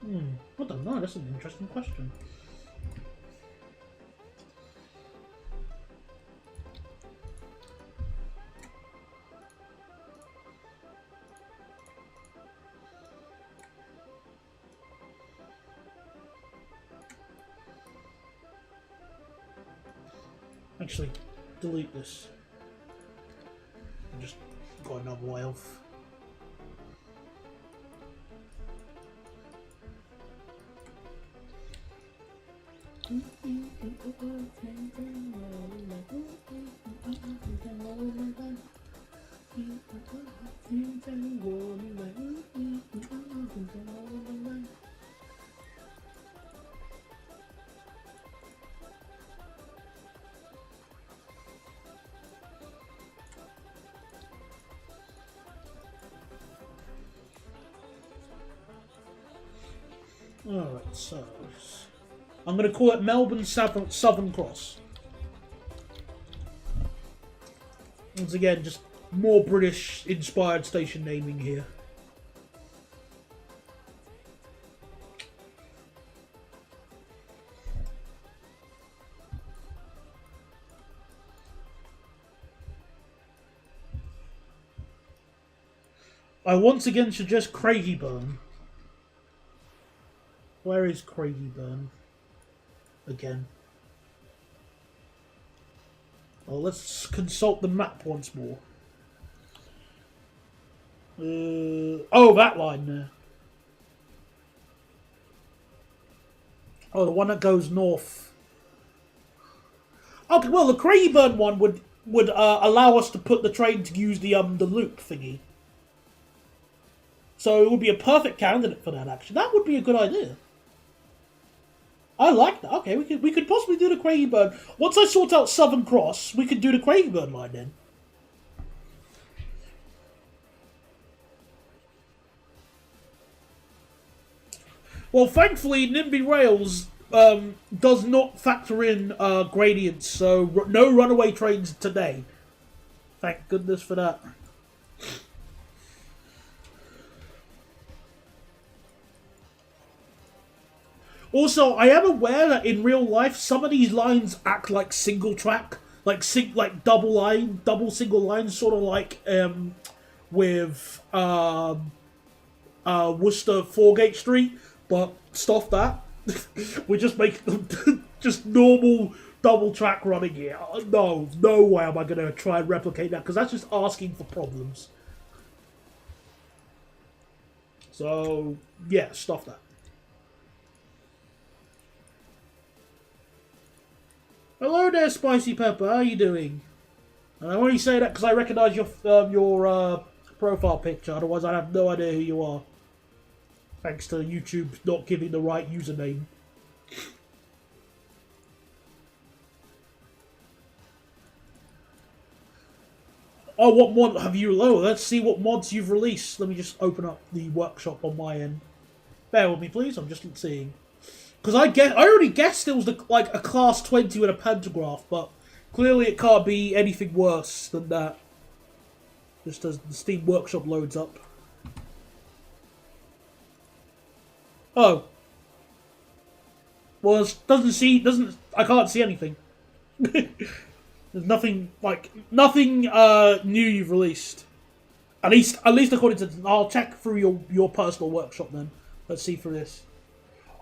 I don't know. That's an interesting question. Actually, delete this. I just got another way off. Alright, so I'm going to call it Melbourne Southern Cross. Once again, just more British-inspired station naming here. I once again suggest Craigieburn. Where is Craigieburn? Again. Well, let's consult the map once more. Oh, that line there. Oh, the one that goes north. Okay, well, the Craigieburn one would allow us to put the train to use the loop thingy. So it would be a perfect candidate for that. Actually, that would be a good idea. I like that. Okay, we could possibly do the Craigieburn. Once I sort out Southern Cross, we could do the Craigieburn line then. Well, thankfully, Nimby Rails does not factor in gradients, so no runaway trains today. Thank goodness for that. Also, I am aware that in real life, some of these lines act like single track, like double single lines, sort of like with Worcester Foregate Street, but stuff that. We just make them just normal double track running here. No way am I going to try and replicate that, because that's just asking for problems. So, yeah, stuff that. Hello there, Spicy Pepper. How are you doing? And I only say that because I recognise your profile picture. Otherwise, I have no idea who you are. Thanks to YouTube not giving the right username. Oh, what mod have you lowered? Let's see what mods you've released. Let me just open up the workshop on my end. Bear with me, please. I'm just seeing. Because I already guessed it was like a class 20 with a pantograph, but clearly it can't be anything worse than that. Just as the Steam Workshop loads up. Oh. Well, I can't see anything. There's nothing new you've released. At least according to, I'll check through your personal workshop then. Let's see through this.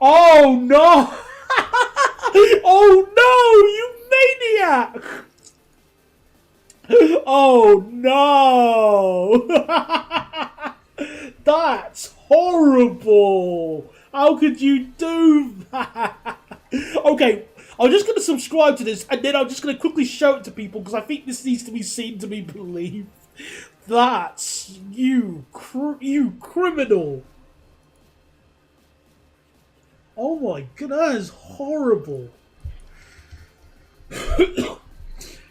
Oh no! Oh no, you maniac! Oh no! That's horrible! How could you do that? Okay, I'm just going to subscribe to this, and then I'm just going to quickly show it to people, because I think this needs to be seen to be believed. That's... You criminal! Oh my god, that is horrible.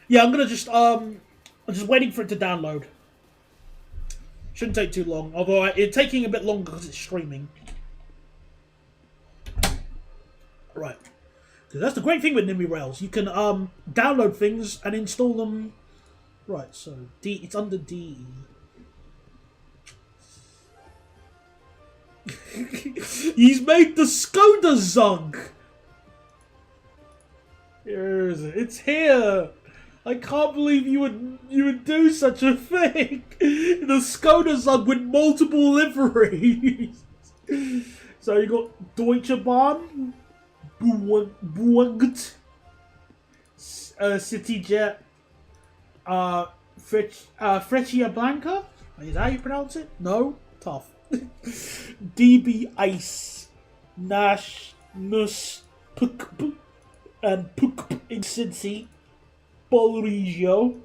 Yeah, I'm just waiting for it to download. Shouldn't take too long, although it's taking a bit longer because it's streaming. Right. Because that's the great thing with Nimby Rails. You can download things and install them Right, so D. It's under D. He's made the Skoda Zug. Here is it. It's here. I can't believe you would do such a thing. The Skoda Zug with multiple liveries. So you got Deutsche Bahn, Buagt, CityJet, Frecia Blanca. Is that how you pronounce it? No, tough. DB Ice, Nash, Nus, Puk, and Puk in Cincy, Polregio.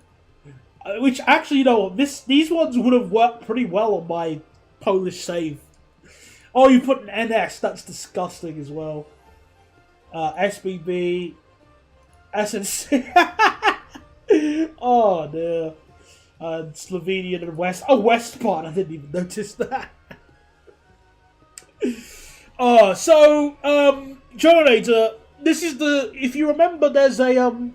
Which actually, you know, these ones would have worked pretty well on my Polish save. Oh, you put an NS. That's disgusting as well. SBB, SNC. Oh no. Slovenian and West. Oh, Westport. I didn't even notice that. Generator. This is the. If you remember, there's a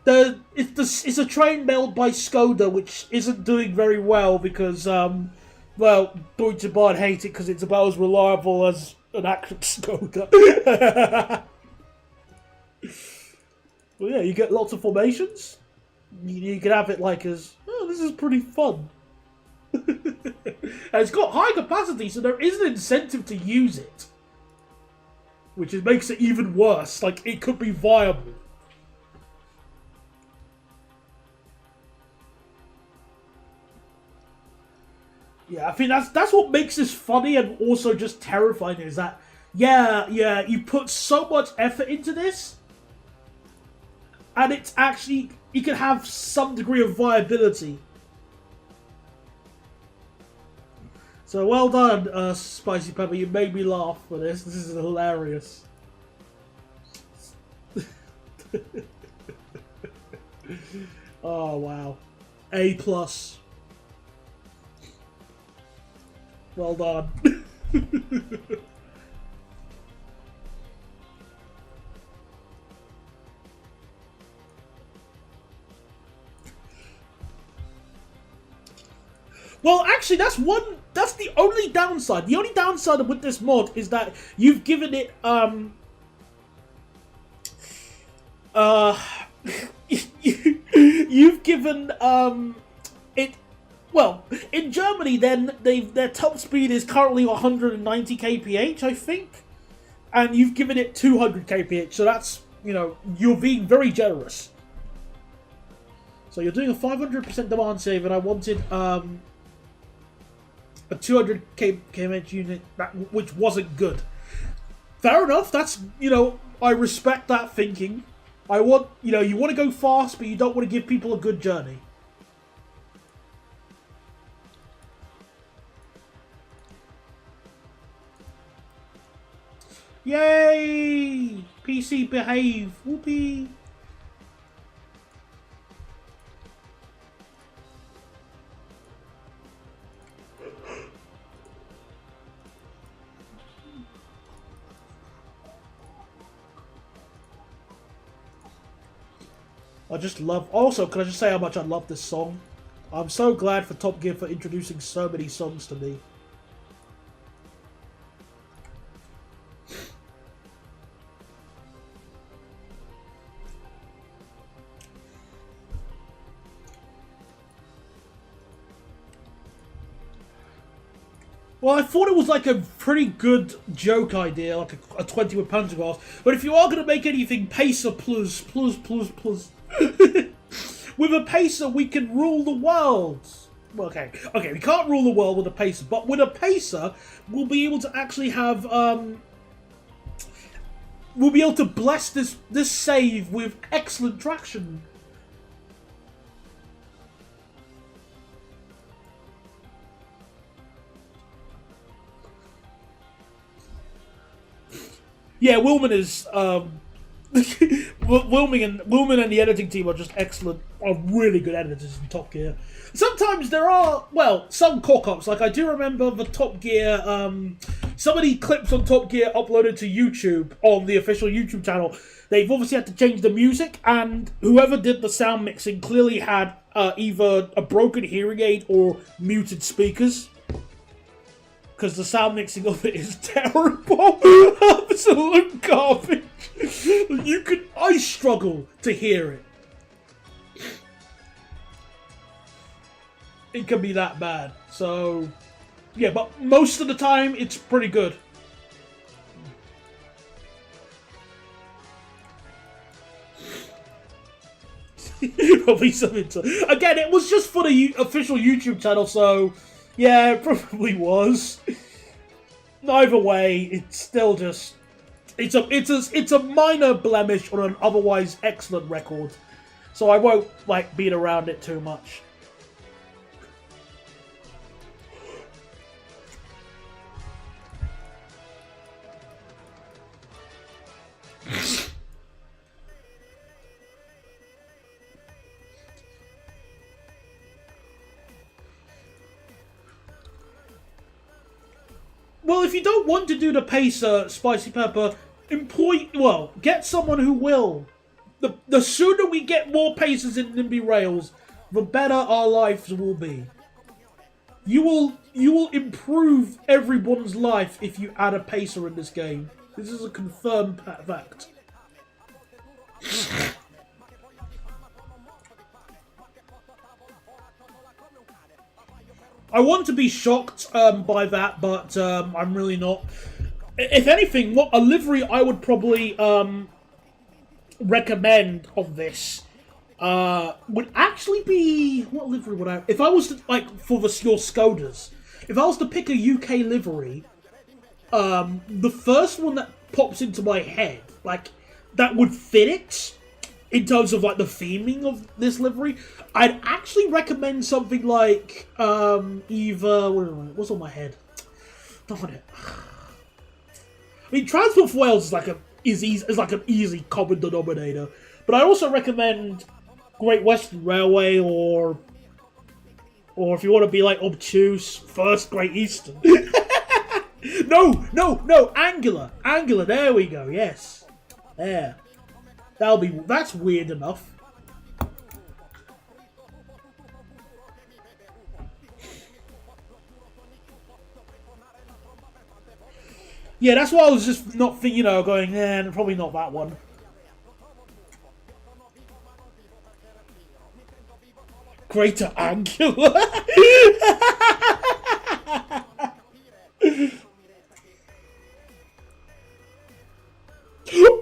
it's a train mailed by Skoda, which isn't doing very well because well, Deutsche Bahn hate it because it's about as reliable as an actual Skoda. Well, yeah, you get lots of formations. You can have it like as, oh, this is pretty fun. And it's got high capacity, so there is an incentive to use it. Which makes it even worse. Like, it could be viable. Yeah, I think that's what makes this funny and also just terrifying is that, yeah, you put so much effort into this, and it's actually, you can have some degree of viability. So well done, Spicy Pepper, you made me laugh for this. This is hilarious. Oh, wow. A+. Well done. Well, actually, that's the only downside. The only downside with this mod is that you've given it, you've given, it. Well, in Germany, then their top speed is currently 190 kph, I think, and you've given it 200 kph. So that's, you know, you're being very generous. So you're doing a 500% demand save, and I wanted a 200 kph unit, which wasn't good. Fair enough. That's, you know, I respect that thinking. I want, you know, you want to go fast, but you don't want to give people a good journey. Yay! PC behave. Whoopee. I just love... Also, can I just say how much I love this song? I'm so glad for Top Gear for introducing so many songs to me. Well, I thought it was like a pretty good joke idea, like a 20 with Pentagrass. But if you are going to make anything Pacer plus. With a Pacer, we can rule the world. Well, okay, we can't rule the world with a Pacer, but with a Pacer, we'll be able to actually have, we'll be able to bless this save with excellent traction. Yeah, Wilman is, Wilman and the editing team are just excellent, are really good editors in Top Gear. Sometimes there are, well, some cock-ups. Like, I do remember the Top Gear, some of the clips on Top Gear uploaded to YouTube, on the official YouTube channel, they've obviously had to change the music, and whoever did the sound mixing clearly had either a broken hearing aid or muted speakers. Because the sound mixing of it is terrible. Absolute garbage. I struggle to hear it. It can be that bad. So, yeah, but most of the time, it's pretty good. Probably something to... Again, it was just for the official YouTube channel, so... Yeah, it probably was. Either way, it's still just... It's a minor blemish on an otherwise excellent record. So I won't, like, beat around it too much. Well, if you don't want to do the pacer, Spicy Pepper, get someone who will. The sooner we get more pacers in Nimby Rails, the better our lives will be. You will improve everyone's life if you add a pacer in this game. This is a confirmed fact. I want to be shocked by that, but I'm really not. If anything, what a livery I would probably recommend of this would actually be... What livery would I... If I was to, like, for your Skodas, if I was to pick a UK livery, the first one that pops into my head, like, that would fit it, in terms of, like, the theming of this livery, I'd actually recommend something like, either... What's on my head? Darn it. I mean, Transport for Wales is like an easy common denominator. But I also recommend Great Western Railway, or if you want to be, like, obtuse, First Great Eastern. No, Angular. Angular, there we go, yes. There. That's weird enough. Yeah, that's why I was just not thinking, going, probably not that one. Greater Angular.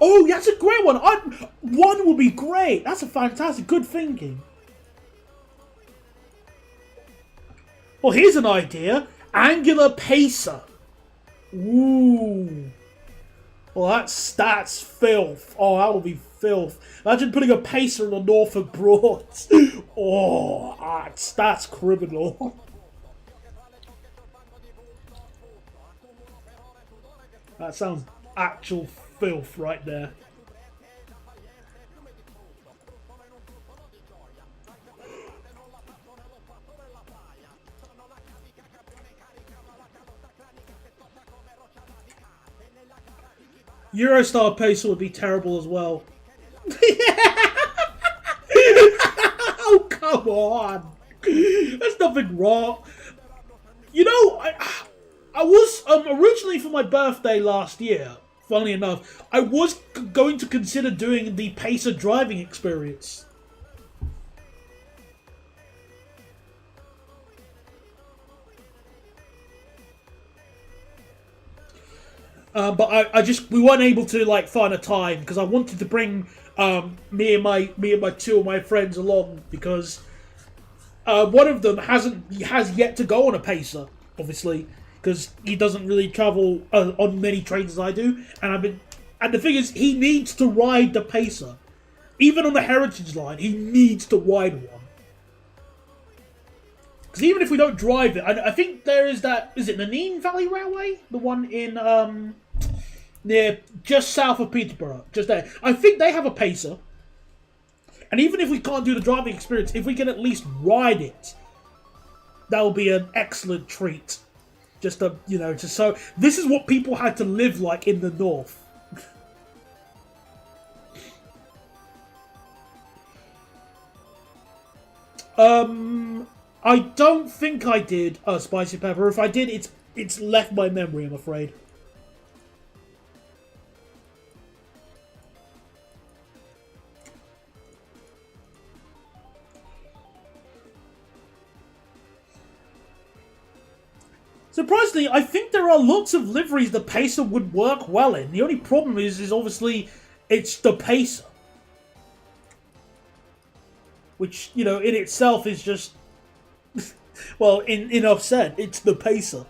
Oh, that's a great one. One will be great. That's a fantastic, good thinking. Well, here's an idea. Angular Pacer. Ooh. Well, that's filth. Oh, that would be filth. Imagine putting a pacer in the Norfolk Broads. Oh, that's criminal. That sounds actual filth right there. Eurostar Pacer would be terrible as well. Oh, come on. There's nothing wrong. I was, originally for my birthday last year, funnily enough, I was going to consider doing the Pacer driving experience. But we weren't able to, like, find a time because I wanted to bring me and my two of my friends along, because one of them has yet to go on a pacer, obviously, because he doesn't really travel on many trains as I do, and the thing is, he needs to ride the pacer, even on the Heritage Line. He needs to ride one. Because even if we don't drive it, I think there is that... Is it the Nene Valley Railway? The one in, near... Just south of Peterborough. Just there. I think they have a pacer. And even if we can't do the driving experience, if we can at least ride it, that will be an excellent treat. Just to, so... This is what people had to live like in the north. I don't think I did spicy pepper. If I did, it's left my memory, I'm afraid. Surprisingly, I think there are lots of liveries the Pacer would work well in. The only problem is obviously it's the Pacer. Which, you know, in itself is just... well, enough said, it's the Pacer.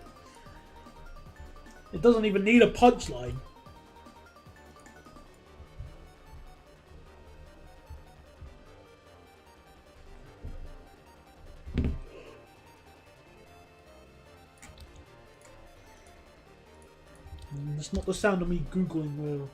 It doesn't even need a punchline. It's not the sound of me Googling where...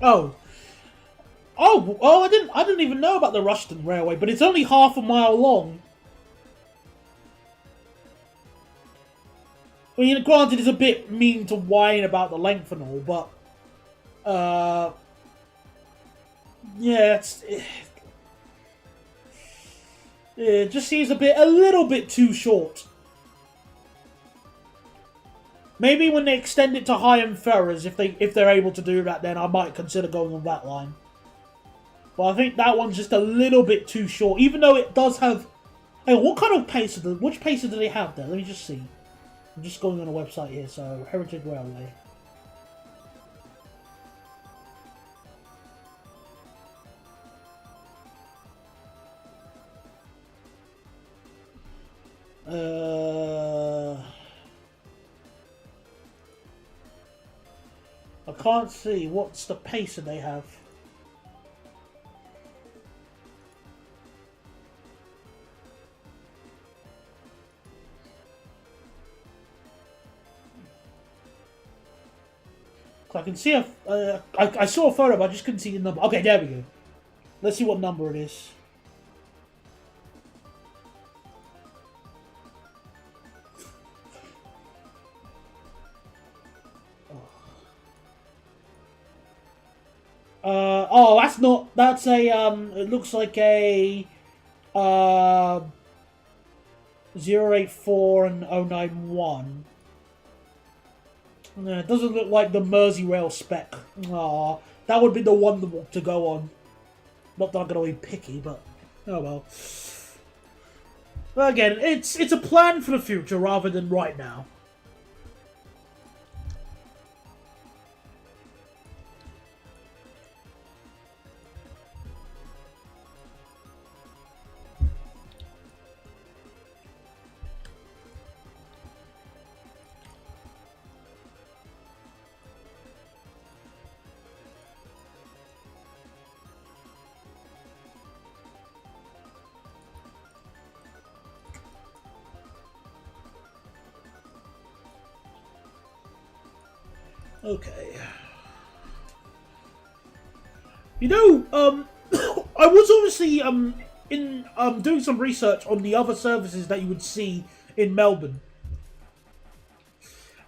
Oh. Oh, I didn't even know about the Rushden Railway, but it's only half a mile long. I mean, granted, it's a bit mean to whine about the length and all, but... yeah, it just seems a little bit too short. Maybe when they extend it to Higham Ferrers, if they're able to do that, then I might consider going on that line. But I think that one's just a little bit too short, even though it does have... Hey, what kind of pacer which pacer do they have there? Let me just see. I'm just going on a website here, so Heritage Railway. I can't see. What's the pacer they have? I can see I saw a photo, but I just couldn't see the number. Okay, there we go. Let's see what number it is. Oh, that's not. That's a It looks like a 084 and 091. It doesn't look like the Merseyrail spec. Aw, that would be the one to go on. Not that I'm going to be picky, but oh well. But again, it's a plan for the future rather than right now. Okay. You know, I was obviously in doing some research on the other services that you would see in Melbourne.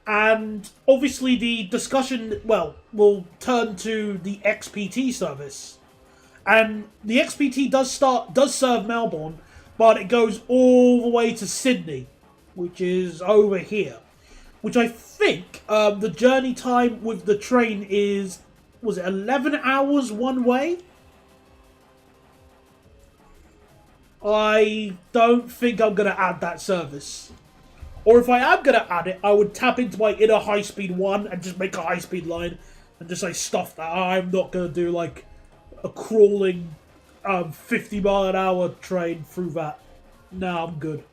And obviously the discussion, well, will turn to the XPT service. And the XPT does serve Melbourne, but it goes all the way to Sydney, which is over here. Which I think the journey time with the train is, was it 11 hours one way? I don't think I'm going to add that service. Or if I am going to add it, I would tap into my inner high-speed one and just make a high-speed line and just say stuff that I'm not going to do like a crawling 50-mile-an-hour train through that. No, I'm good.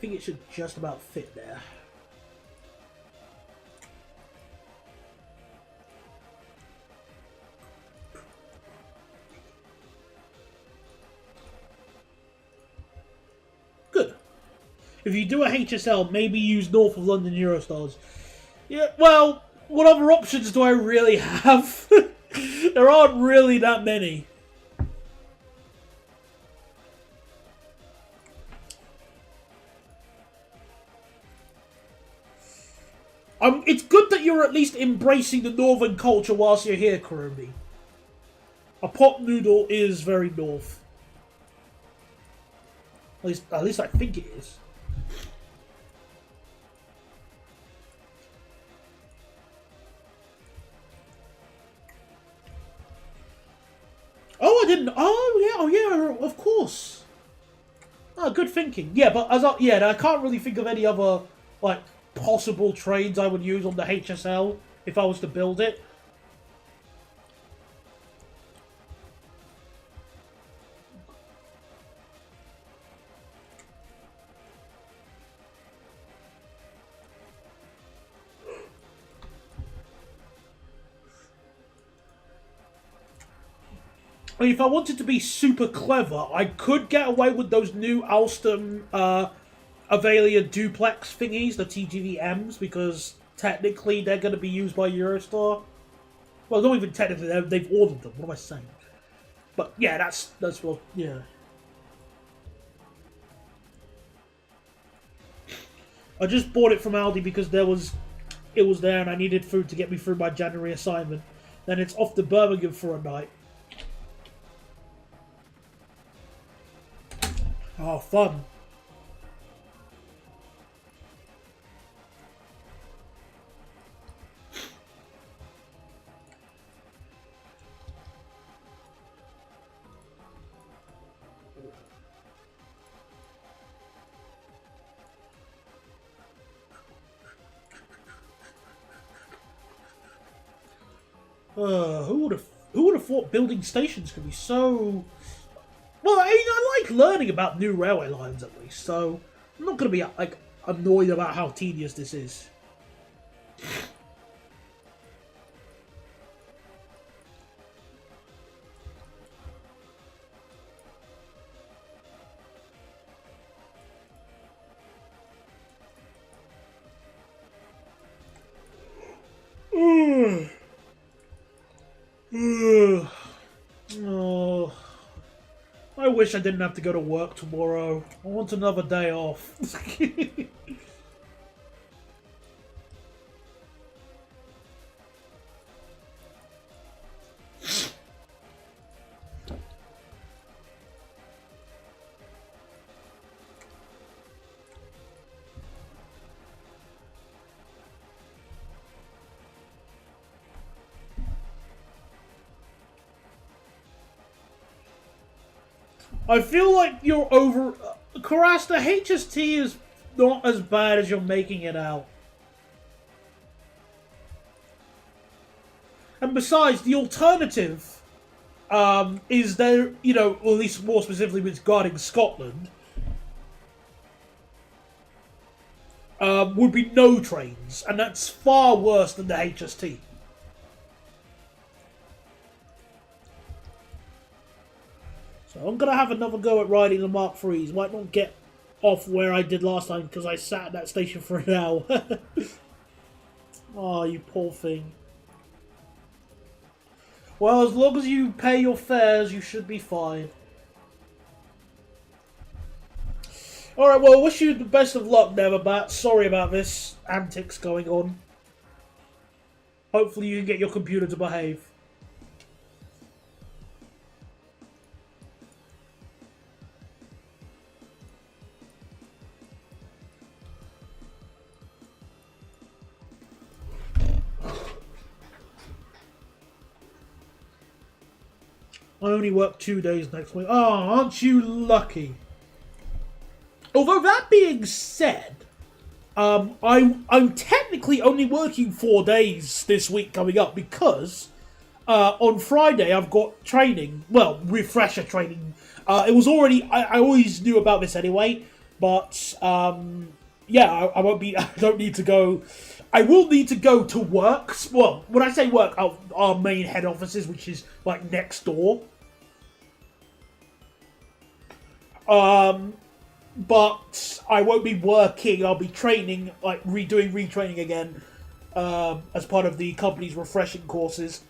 think it should just about fit there. Good. If you do a HSL, maybe use North of London Eurostars. Yeah, well, what other options do I really have? There aren't really that many. It's good that you're at least embracing the northern culture whilst you're here, Kurumi. A pot noodle is very north. At least I think it is. Oh, I didn't. Oh yeah, of course. Oh, good thinking. Yeah, but I can't really think of any other like possible trains I would use on the HSL if I was to build it. I mean, if I wanted to be super clever, I could get away with those new Alstom Avelia duplex thingies, the TGV-Ms, because technically they're going to be used by Eurostar. Well, not even technically, they've ordered them. What am I saying? But yeah, that's what, yeah. I just bought it from Aldi because it was there and I needed food to get me through my January assignment. Then it's off to Birmingham for a night. Oh, fun. Who would have thought building stations could be so... Well, I mean, I like learning about new railway lines at least, so I'm not going to be like annoyed about how tedious this is. Oh, I wish I didn't have to go to work tomorrow. I want another day off. I feel like you're over... Karas, the HST is not as bad as you're making it out. And besides, the alternative is there, you know, or at least more specifically regarding Scotland, would be no trains. And that's far worse than the HST. So I'm going to have another go at riding the Mark IIIs. Might not get off where I did last time because I sat at that station for an hour. Oh, you poor thing. Well, as long as you pay your fares, you should be fine. Alright, well, wish you the best of luck, Neverbat. Sorry about this antics going on. Hopefully you can get your computer to behave. I only work 2 days next week. Oh, aren't you lucky? Although that being said, I'm technically only working 4 days this week coming up because on Friday I've got training. Well, refresher training. It was already... I always knew about this anyway. But yeah, I won't be. I don't need to go. I will need to go to work. Well, when I say work, our main head offices, which is like next door. But I won't be working. I'll be training, like doing retraining again, as part of the company's refreshing courses.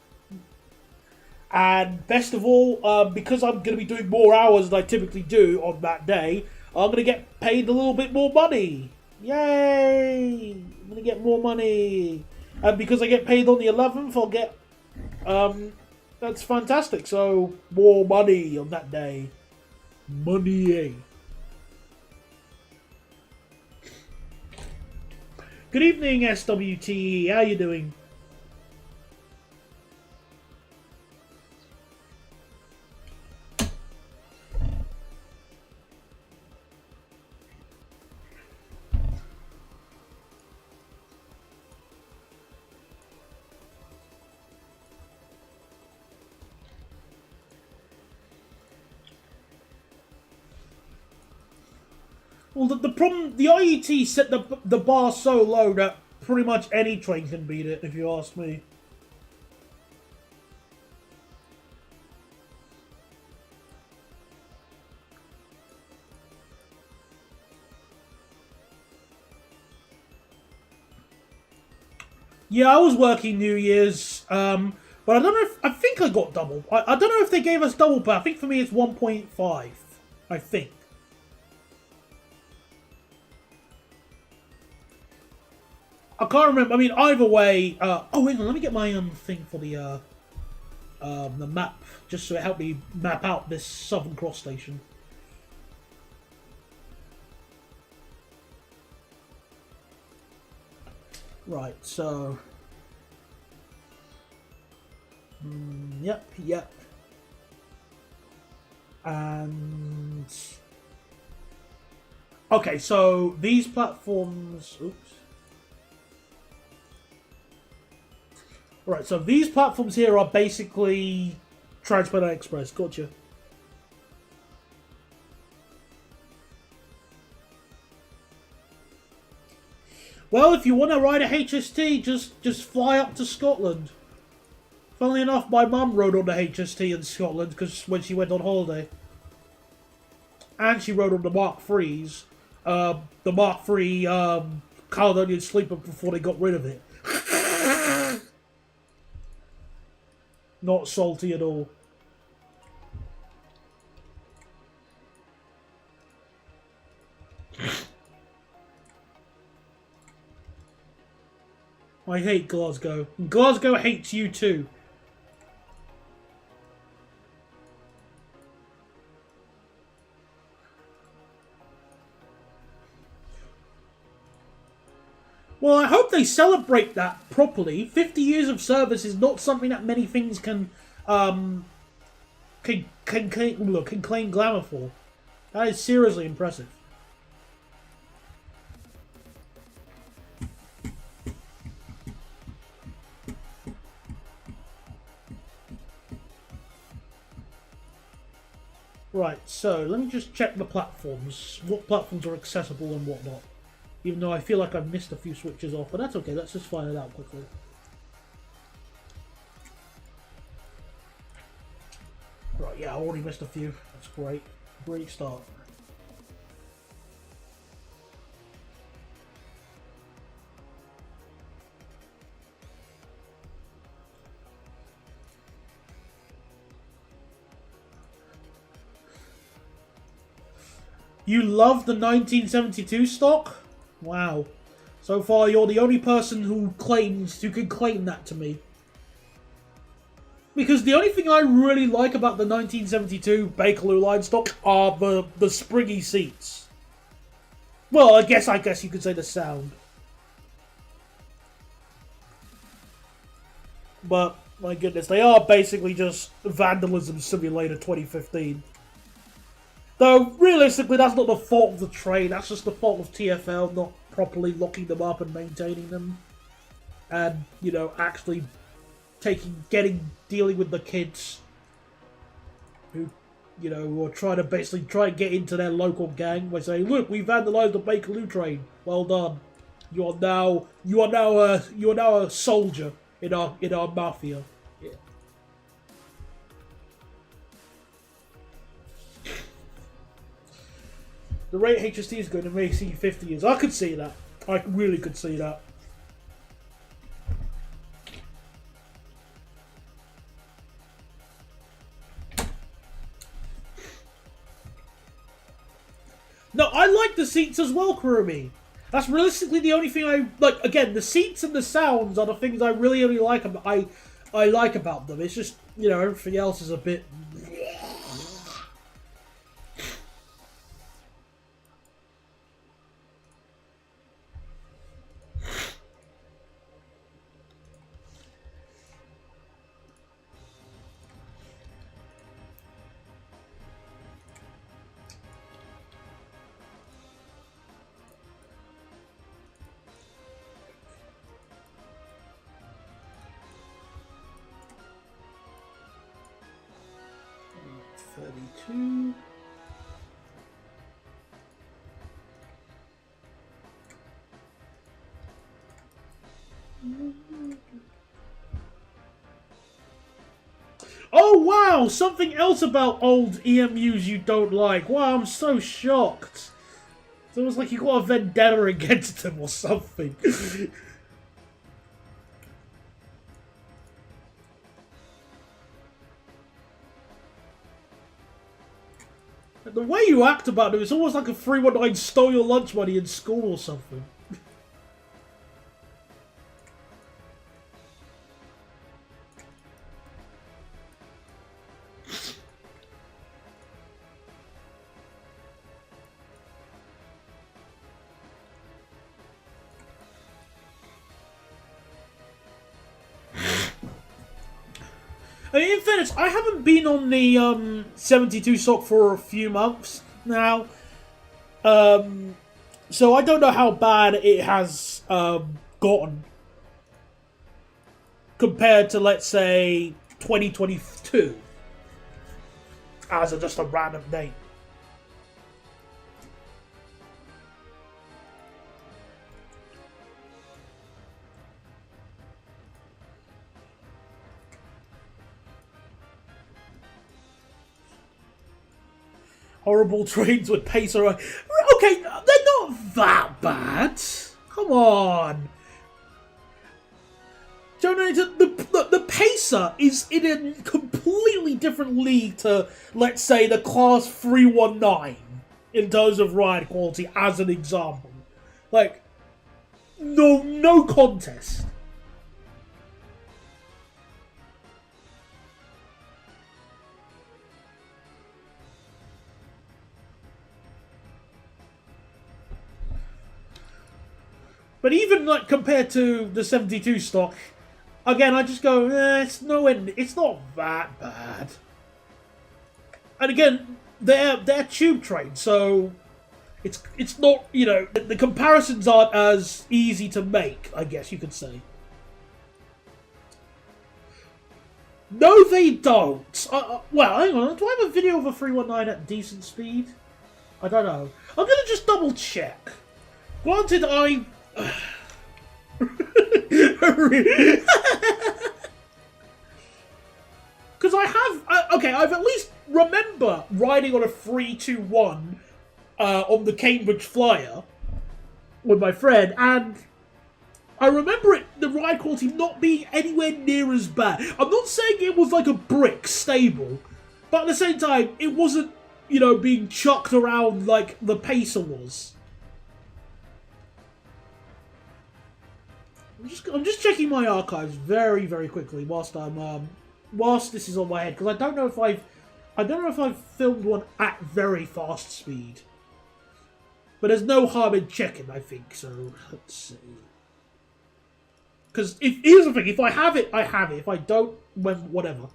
And best of all, because I'm going to be doing more hours than I typically do on that day, I'm going to get paid a little bit more money. Yay! I'm going to get more money. And because I get paid on the 11th, I'll get... that's fantastic. So, more money on that day. Money. Good evening, SWT. How you doing? Well, the problem, the IET set the bar so low that pretty much any train can beat it, if you ask me. Yeah, I was working New Year's, but I don't know if, I think I got double. I don't know if they gave us double pay. I think for me it's 1.5, I think. I can't remember. I mean, either way. Oh, hang on. Let me get my thing for the map, just so it helped me map out this Southern Cross station. Right. So. Yep. And. Okay, so these platforms. Oops. Right, so these platforms here are basically Transport Express. Gotcha. Well, if you want to ride a HST, just fly up to Scotland. Funnily enough, my mum rode on the HST in Scotland because when she went on holiday, and she rode on the Mark IIIs, the Mark III Caledonian Sleeper before they got rid of it. Not salty at all. I hate Glasgow. Glasgow hates you too. Well, I hope they celebrate that properly. 50 years of service is not something that many things can claim glamour for. That is seriously impressive. Right, so let me just check the platforms. What platforms are accessible and whatnot. Even though I feel like I've missed a few switches off, but that's okay, let's just find it out quickly. Right, yeah, I already missed a few. That's great. Great start. You love the 1972 stock? Wow. So far, you're the only person who can claim that to me. Because the only thing I really like about the 1972 Bakerloo line stock are the springy seats. Well, I guess you could say the sound. But, my goodness, they are basically just Vandalism Simulator 2015. Though, realistically, that's not the fault of the train, that's just the fault of TfL not properly locking them up and maintaining them. And, you know, actually dealing with the kids who you know, or trying to basically try and get into their local gang by saying, "Look, we vandalized the Bakerloo train. Well done. You are now a soldier in our mafia." Yeah. The rate HST is going to make see 50 years. I could see that. I really could see that. No, I like the seats as well, Kurumi. That's realistically the only thing I like. Again, the seats and the sounds are the things I really like. I like about them. It's just, you know, everything else is a bit. $32. Oh wow! Something else about old EMUs you don't like. Wow, I'm so shocked. It's almost like you got a vendetta against them or something. The way you act about them, it's almost like a 319 stole your lunch money in school or something. I mean, in fairness, I haven't been on the 72 stock for a few months now. So I don't know how bad it has gotten compared to, let's say, 2022 as just a random name. Horrible trains with pacer. Okay, they're not that bad. Come on. The pacer is in a completely different league to, let's say, the Class 319 in terms of ride quality, as an example. Like, no contest. But even like compared to the 72 stock, again, I just go, it's not that bad. And again, they're tube trains, so it's not, you know, the comparisons aren't as easy to make, I guess you could say. No, they don't. Well, hang on. Do I have a video of a 319 at decent speed? I don't know. I'm gonna just double check. Granted, because I've at least remember riding on a 321 on the Cambridge Flyer with my friend, and I remember the ride quality not being anywhere near as bad. I'm not saying it was like a brick stable, but at the same time, it wasn't, you know, being chucked around like the Pacer was. I'm just checking my archives very, very quickly whilst this is on my head, because I don't know if I've filmed one at very fast speed. But there's no harm in checking, I think. So let's see. Because here's the thing: if I have it, I have it. If I don't, whatever.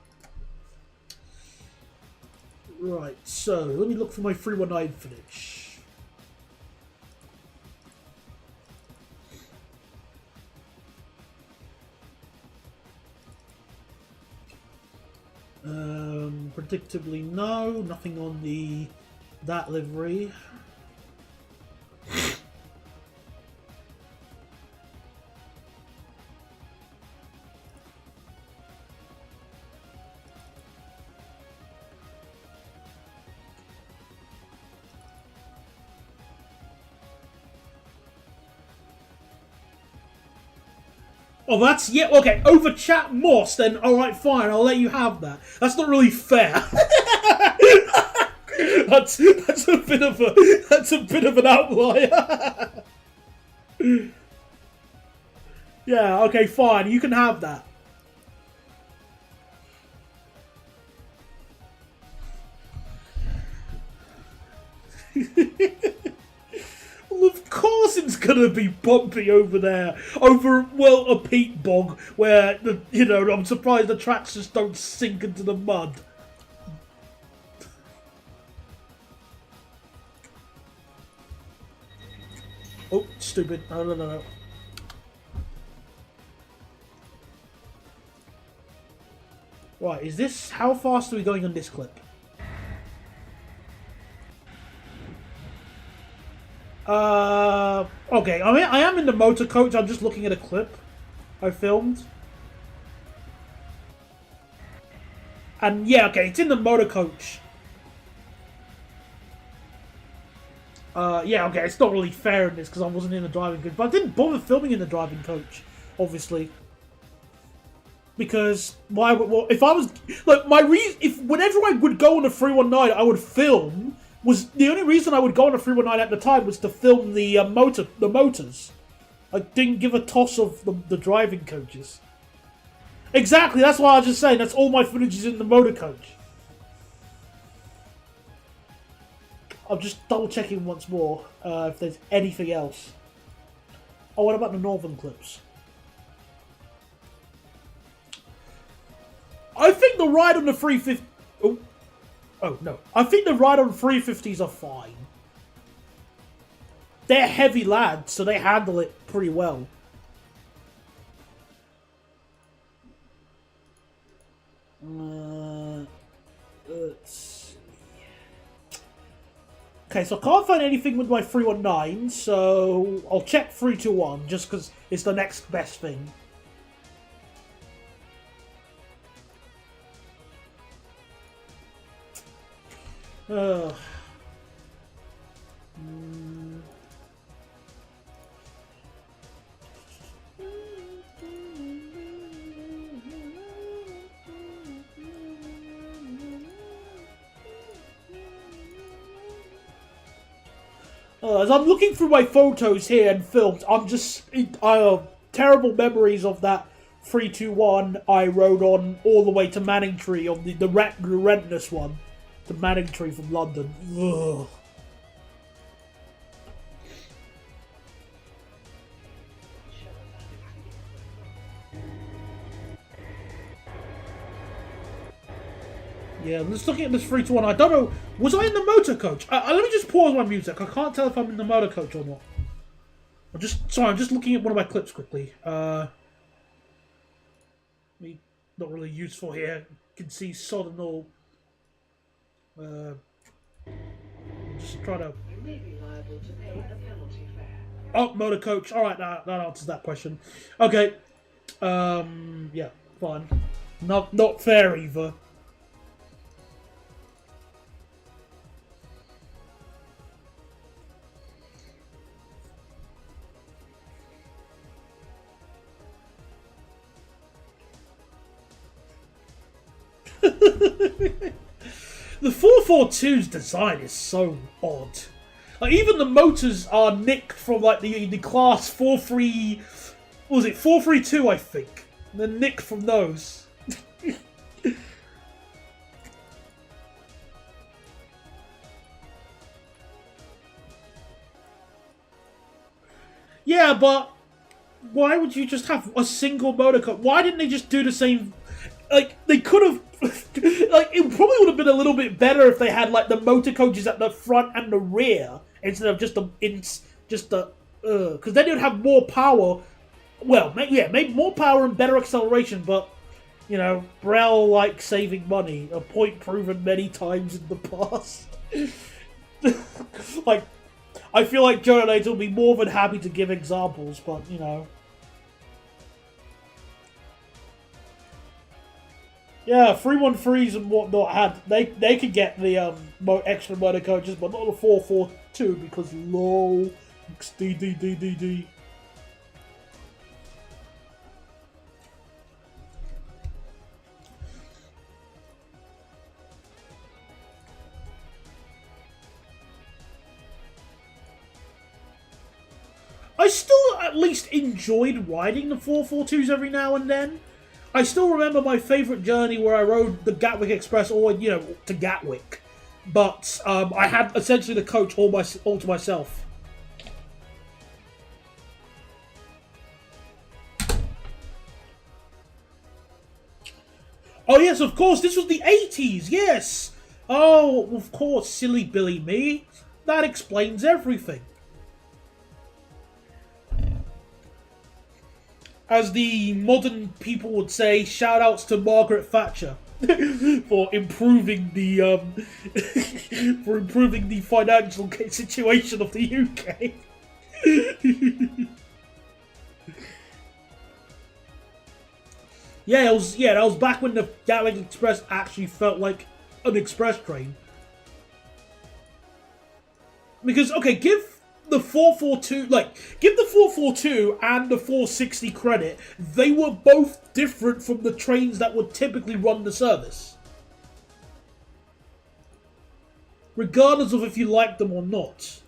Right. So let me look for my 319 footage. Predictably, no. Nothing on that livery. Oh, that's... Yeah, okay. Over chat Moss, then alright, fine. I'll let you have that. That's not really fair. that's a bit of an outlier. Yeah, okay, fine. You can have that. Well, of course it's gonna be bumpy over there, over a peat bog where I'm surprised the tracks just don't sink into the mud. Oh, stupid! No. Right, is this... How fast are we going on this clip? Okay, I mean, I am in the motor coach. I'm just looking at a clip I filmed. And yeah, okay, it's in the motor coach. Yeah, okay, it's not really fair in this because I wasn't in the driving coach. But I didn't bother filming in the driving coach, obviously. Because if I was... Like, whenever I would go on a 319, I would film... Was the only reason I would go on a 319 at the time was to film the motors. I didn't give a toss of the driving coaches. Exactly, that's why I was just saying. That's all my footage is in the motor coach. I'm just double checking once more if there's anything else. Oh, what about the northern clips? I think the ride on the 350... Oh, no. I think the ride on 350s are fine. They're heavy lads, so they handle it pretty well. Okay, so I can't find anything with my 319, so I'll check 321, just because it's the next best thing. Ugh. As I'm looking through my photos here and films, I have terrible memories of that 321 I rode on all the way to Manningtree on the relentless one. The Manningtree from London. Ugh. Yeah, I'm just looking at this 321. I don't know. Was I in the motor coach? Let me just pause my music. I can't tell if I'm in the motor coach or not. I'm just looking at one of my clips quickly. Not really useful here. You can see sod and all. Just try to... You may be liable to pay a penalty fare. Oh, motor coach. Alright, that answers that question. Okay. Yeah, fine. Not fair either. The 442's design is so odd. Like, even the motors are nicked from like the class 43. What was it 432? I think they're nicked from those. Yeah, but why would you just have a single motor coach? Why didn't they just do the same? Like, they could have... like, it probably would have been a little bit better if they had, like, the motor coaches at the front and the rear instead of just the... Because then you'd have more power. Well, yeah, maybe more power and better acceleration, but You know, Brell likes saving money, a point proven many times in the past. Like, I feel like Jonah will be more than happy to give examples, but, you know. Yeah, 313s and whatnot they could get the extra motor coaches, but not the 442 because low D. I still at least enjoyed riding the 442s every now and then. I still remember my favourite journey where I rode the Gatwick Express all, you know, to Gatwick. But I had essentially the coach all to myself. Oh yes, of course, this was the 80s, yes! Oh, of course, silly Billy me. That explains everything. As the modern people would say, shout-outs to Margaret Thatcher for improving the financial situation of the UK. Yeah, that was back when the Gatwick Express actually felt like an express train. Because give the 442 and the 460 credit. They were both different from the trains that would typically run the service. Regardless of if you like them or not.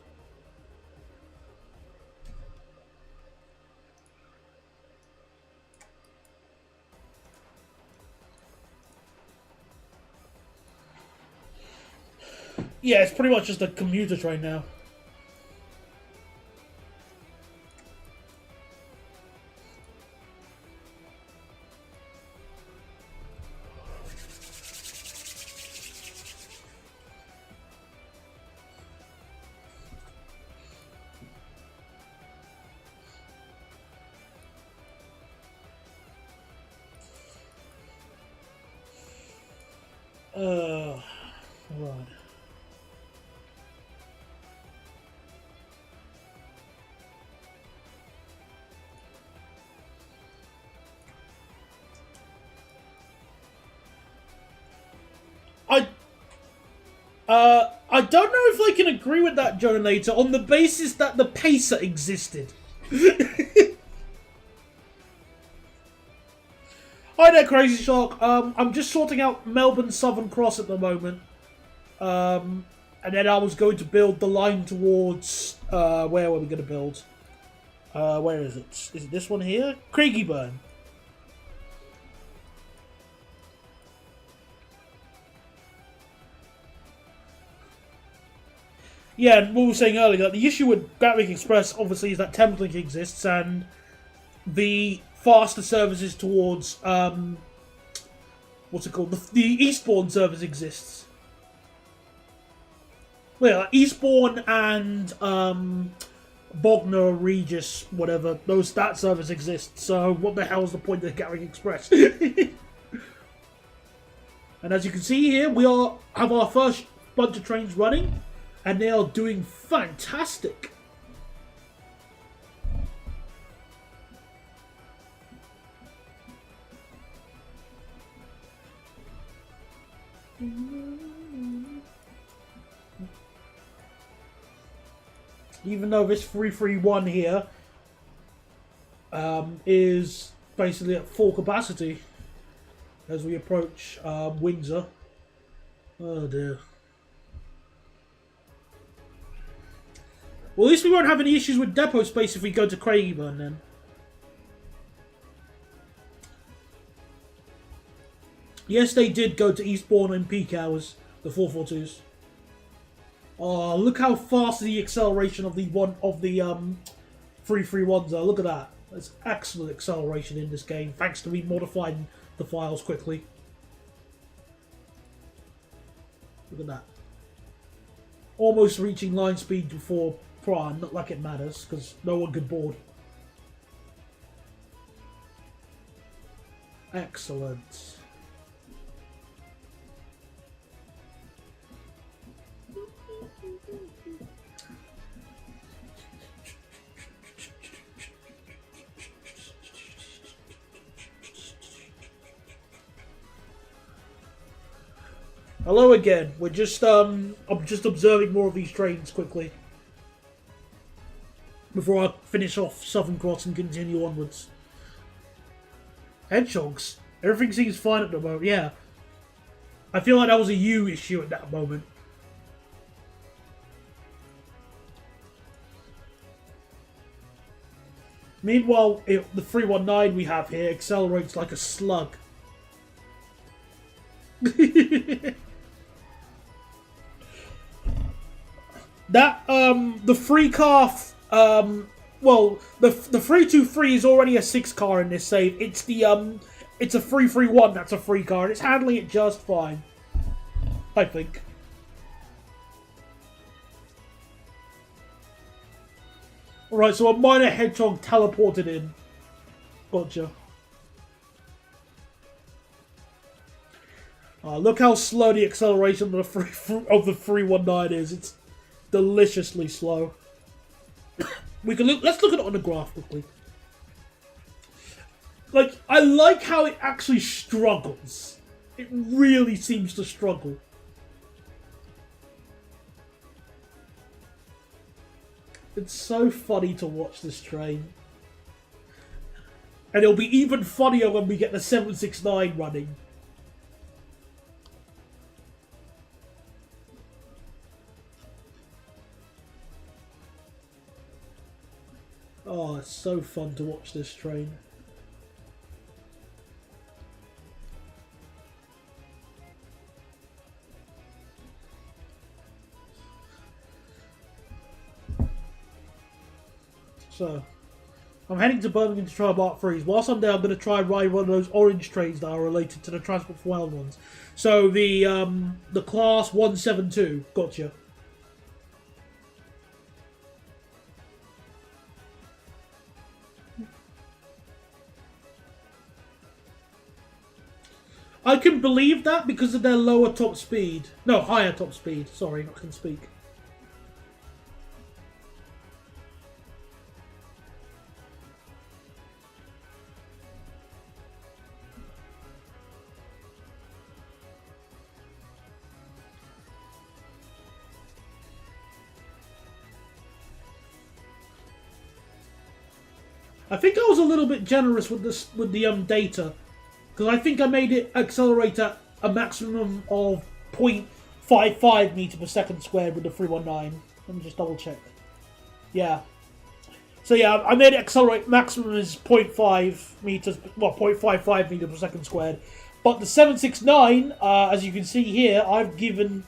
Yeah, it's pretty much just a commuter train now. Right. I don't know if I can agree with that, Jonator, on the basis that the Pacer existed. Hi there, Crazy Shark. I'm just sorting out Melbourne Southern Cross at the moment. And then I was going to build the line towards... where were we going to build? Where is it? Is it this one here? Craigieburn. Yeah, and what we were saying earlier, that the issue with Gatwick Express, obviously, is that Thameslink exists, and the faster services towards, what's it called? The Eastbourne service exists. Well, Eastbourne and, Bognor, Regis, whatever, that service exists, so what the hell is the point of Gatwick Express? And as you can see here, we have our first bunch of trains running. And they are doing fantastic. Even though this 331 here is basically at full capacity as we approach Windsor. Oh dear. Well, at least we won't have any issues with depot space if we go to Craigieburn then. Yes, they did go to Eastbourne in peak hours, the 442s. Oh, look how fast the acceleration of the 331s are. Look at that. There's excellent acceleration in this game, thanks to me modifying the files quickly. Look at that. Almost reaching line speed before Prime, not like it matters, because no one could board. Excellent. Hello again. We're just I'm just observing more of these trains quickly before I finish off Southern Cross and continue onwards. Hedgehogs. Everything seems fine at the moment. Yeah, I feel like that was a you issue at that moment. Meanwhile, the 319 we have here accelerates like a slug. That the free car, well, the 323 is already a 6 car in this save. It's the it's a 331 that's a free car, and it's handling it just fine, I think. Alright, so a minor hedgehog teleported in. Gotcha. Look how slow the acceleration of the 319 is. It's deliciously slow. We can look. Let's look at it on the graph quickly. Like, I like how it actually struggles. It really seems to struggle. It's so funny to watch this train. And it'll be even funnier when we get the 769 running. Oh, it's so fun to watch this train. So, I'm heading to Birmingham to try Mark 3s. Whilst I'm there, I'm going to try and ride one of those orange trains that are related to the Transport for Wild ones. So, the Class 172. Gotcha. I can believe that because of their lower top speed. No, higher top speed. Sorry, I can speak. I think I was a little bit generous with this with the data, because I think I made it accelerate at a maximum of 0.55 meter per second squared with the 319. Let me just double check. Yeah. So yeah, I made it accelerate maximum is 0.5 meters, well 0.55 meter per second squared. But the 769, as you can see here, I've given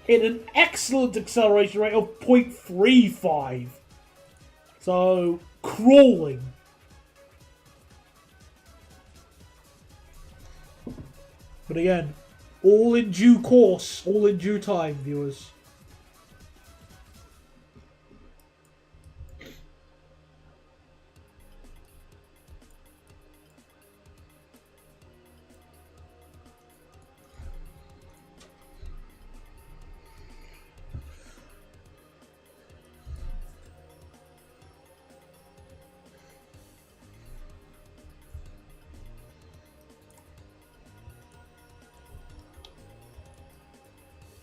it an excellent acceleration rate of 0.35. So crawling. But again, all in due course, all in due time, viewers.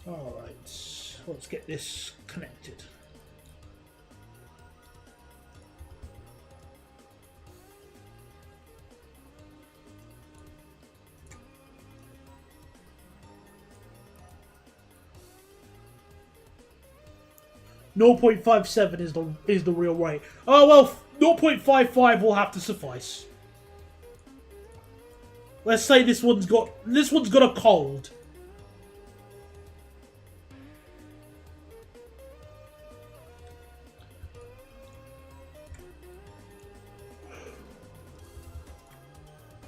Alright, let's get this connected. .57 is the real rate. Oh well, 0.55 will have to suffice. Let's say this one's got a cold.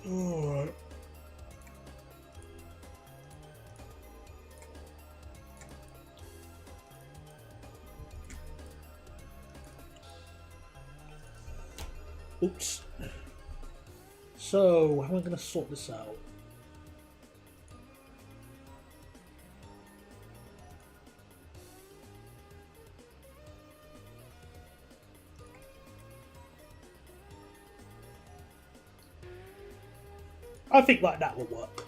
Alright. Oops. so how am I going to sort this out? I think like that will work.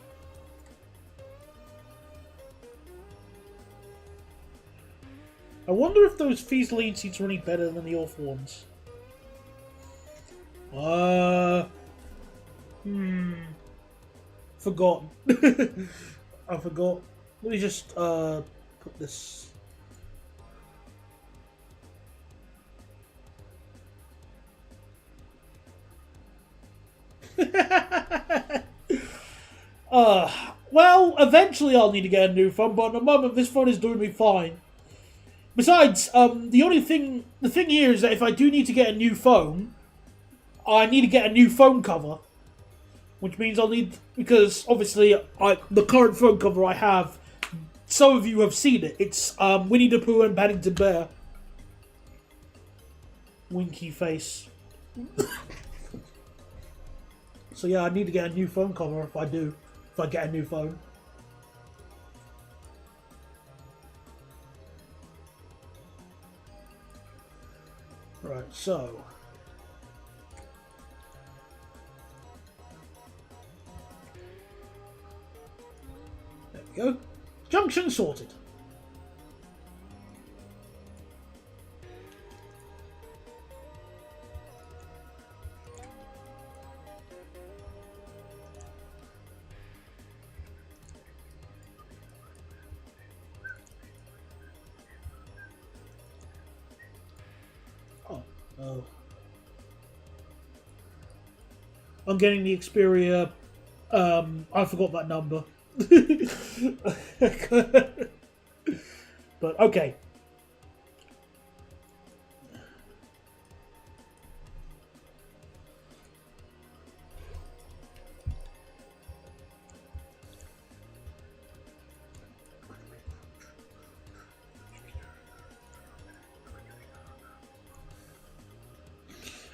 I wonder if those Fiesley seats are any better than the awful ones. Forgotten. I forgot. Let me just put this. Well, eventually I'll need to get a new phone, but at the moment this phone is doing me fine. Besides, the thing here is that if I do need to get a new phone, I need to get a new phone cover, which means I'll need, because obviously the current phone cover I have, some of you have seen it. It's Winnie the Pooh and Paddington Bear. Winky face. So yeah, I need to get a new phone cover if I get a new phone. Right, so there we go. Junction sorted. Oh. I'm getting the Xperia. I forgot that number. But okay.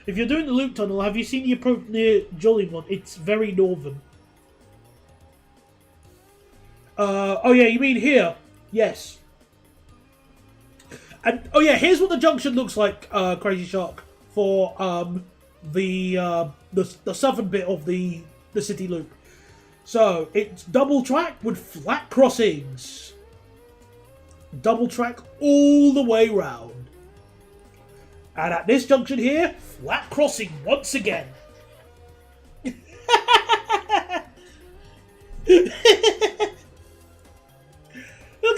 If you're doing the loop tunnel, have you seen the approach near Jolimont? It's very northern. Oh yeah, you mean here? Yes. And oh yeah, here's what the junction looks like, Crazy Shark, for the southern bit of the city loop. So it's double track with flat crossings. Double track all the way round. And at this junction here, flat crossing once again. Look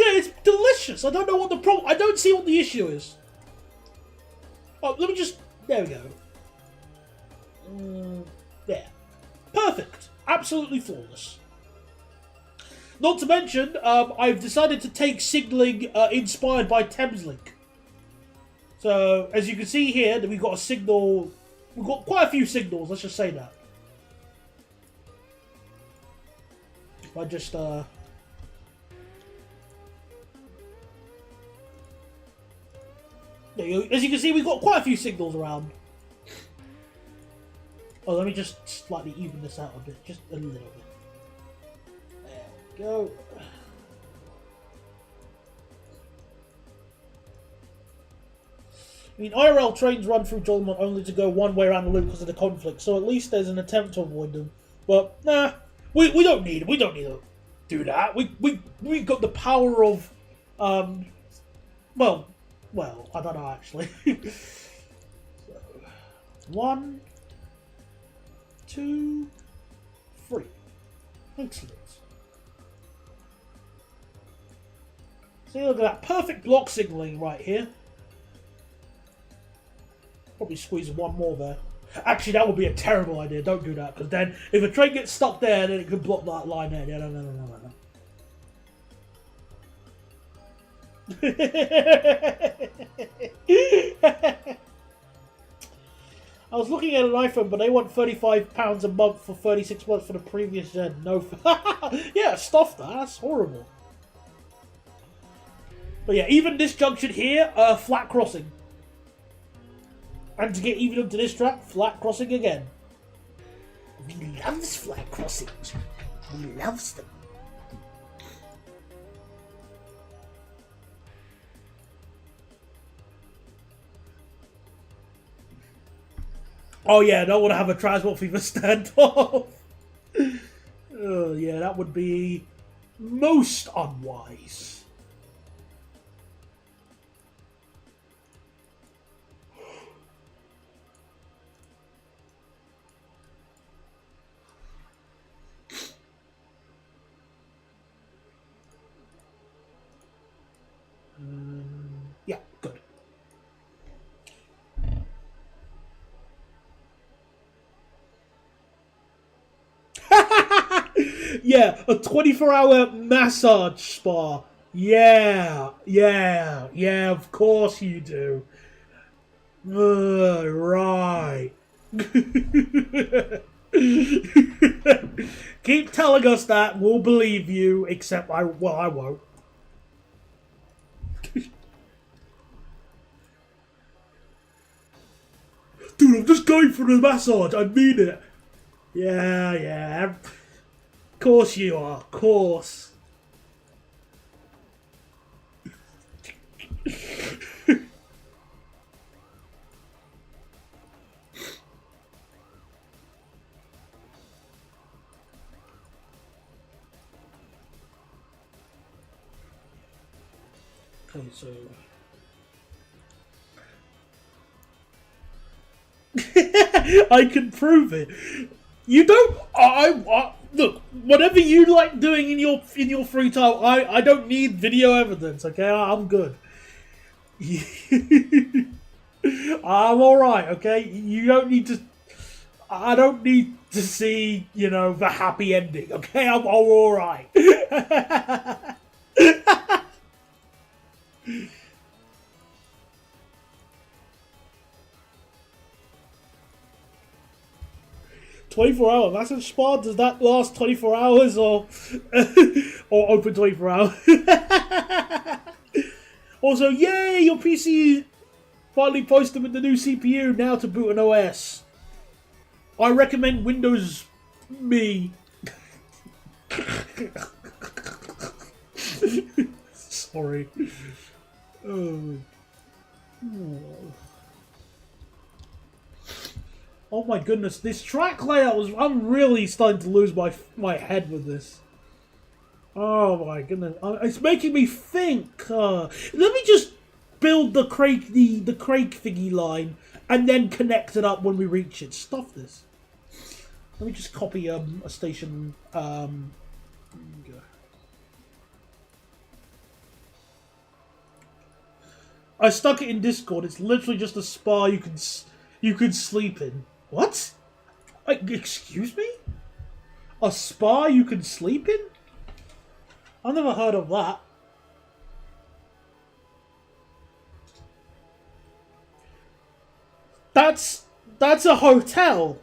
at it, it's delicious. I don't know what the problem. I don't see what the issue is. Oh, let me just. There we go. There, perfect. Absolutely flawless. Not to mention, I've decided to take signalling inspired by Thameslink. So, as you can see here, that we've got a signal. We've got quite a few signals, let's just say that. If I just, there you go. As you can see, we've got quite a few signals around. Oh, let me just slightly even this out a bit. Just a little bit. There we go. I mean, IRL trains run through Jolimont only to go one way around the loop because of the conflict, so at least there's an attempt to avoid them. But nah, we don't need it. We don't need to do that. We've got the power of well, I don't know actually. So, 1, 2, 3. Excellent. See, look at that perfect block signalling right here. Probably squeeze one more there. Actually, that would be a terrible idea. Don't do that, because then if a train gets stuck there, then it could block that line there. Yeah, no. I was looking at an iPhone, but they want £35 a month for 36 months for the previous gen. No, yeah, stuff that. That's horrible. But yeah, even this junction here, flat crossing. And to get even up to this track, flat crossing again. We loves flag crossings. We loves them. Oh yeah, I don't want to have a transport fever standoff. Oh yeah, that would be most unwise. Yeah, good. Yeah, a 24-hour massage spa. Yeah, yeah, yeah, of course you do. Right. Keep telling us that, we'll believe you, except I won't. Dude, I'm just going for the massage, I mean it. Yeah, yeah. Of course you are, of course. Okay, so I can prove it. You don't. I look. Whatever you like doing in your free time, I don't need video evidence. Okay, I'm good. I'm all right. Okay, you don't need to. I don't need to see the happy ending. Okay, I'm all right. 24 hour massage spa. Does that last 24 hours or or open 24 hours? Also, yay! Your PC finally posted with the new CPU now to boot an OS. I recommend Windows Me. Sorry. Oh. Oh my goodness, this track layout was... I'm really starting to lose my head with this. Oh my goodness. It's making me think. Let me just build the Craig thingy line and then connect it up when we reach it. Stuff this. Let me just copy a station. I stuck it in Discord. It's literally just a spa you can sleep in. What? Excuse me? A spa you can sleep in? I've never heard of that. That's a hotel.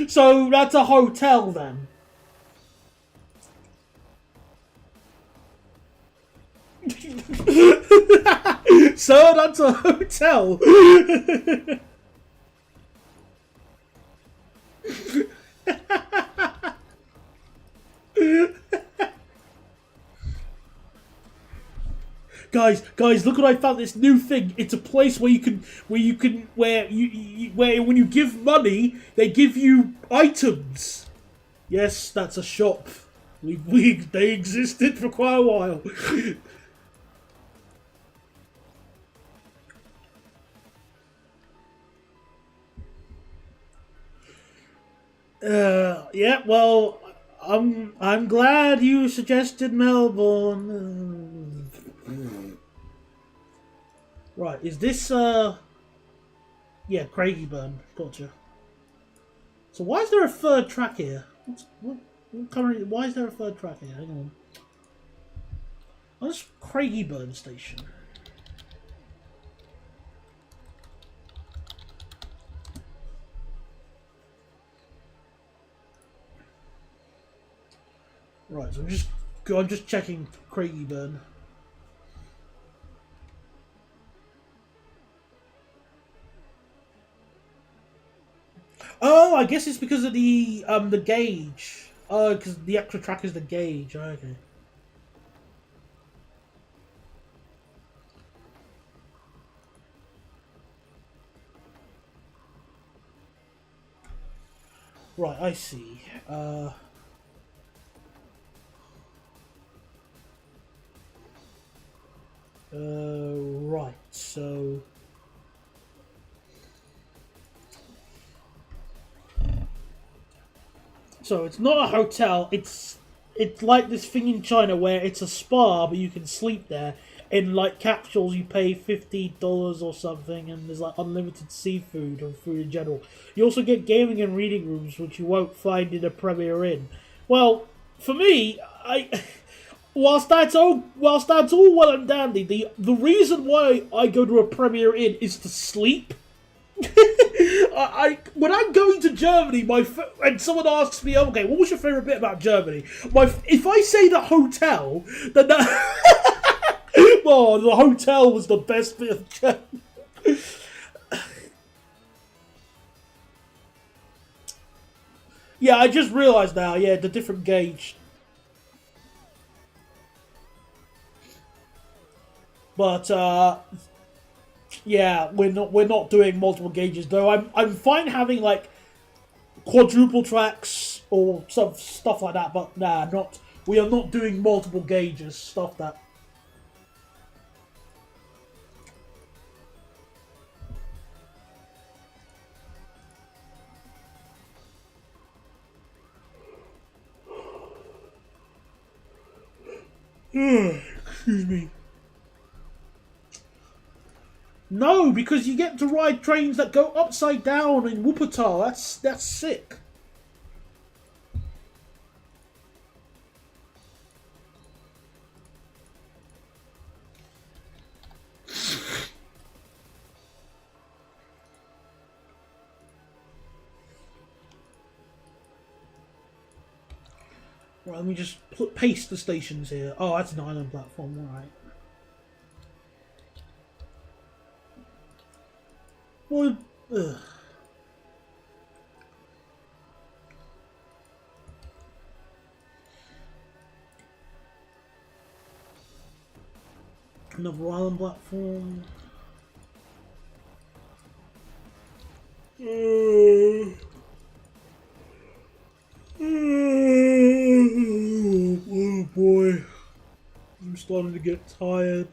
So that's a hotel then. So that's a hotel. Guys, look what I found! This new thing. It's a place where where when you give money, they give you items. Yes, that's a shop. They existed for quite a while. Yeah. Well, I'm glad you suggested Melbourne. Right, is this yeah, Craigieburn, gotcha. So why is there a third track here? Why is there a third track here? Hang on. Oh, that's Craigieburn station. Right, so I'm just checking Craigieburn. Oh, I guess it's because of the gauge. Oh, because the extra track is the gauge. Okay. Right, I see. Right, so it's not a hotel. It's like this thing in China where it's a spa, but you can sleep there. In like capsules, you pay $50 or something, and there's like unlimited seafood or food in general. You also get gaming and reading rooms, which you won't find in a Premier Inn. Well, for me, I whilst that's all well and dandy, the reason why I go to a Premier Inn is to sleep. When I'm going to Germany, and someone asks me, okay, what was your favorite bit about Germany? If I say the hotel, then oh, the hotel was the best bit of Germany. Yeah, I just realised now. Yeah, the different gauge. But yeah, we're not doing multiple gauges though. I'm fine having like quadruple tracks or some stuff like that, but nah, not. We are not doing multiple gauges. Stuff that. Excuse me. No, because you get to ride trains that go upside down in Wuppertal. That's sick. Right, let me just paste the stations here. Oh, that's an island platform. All right. Well, ugh. Another island platform. Oh boy, I'm starting to get tired.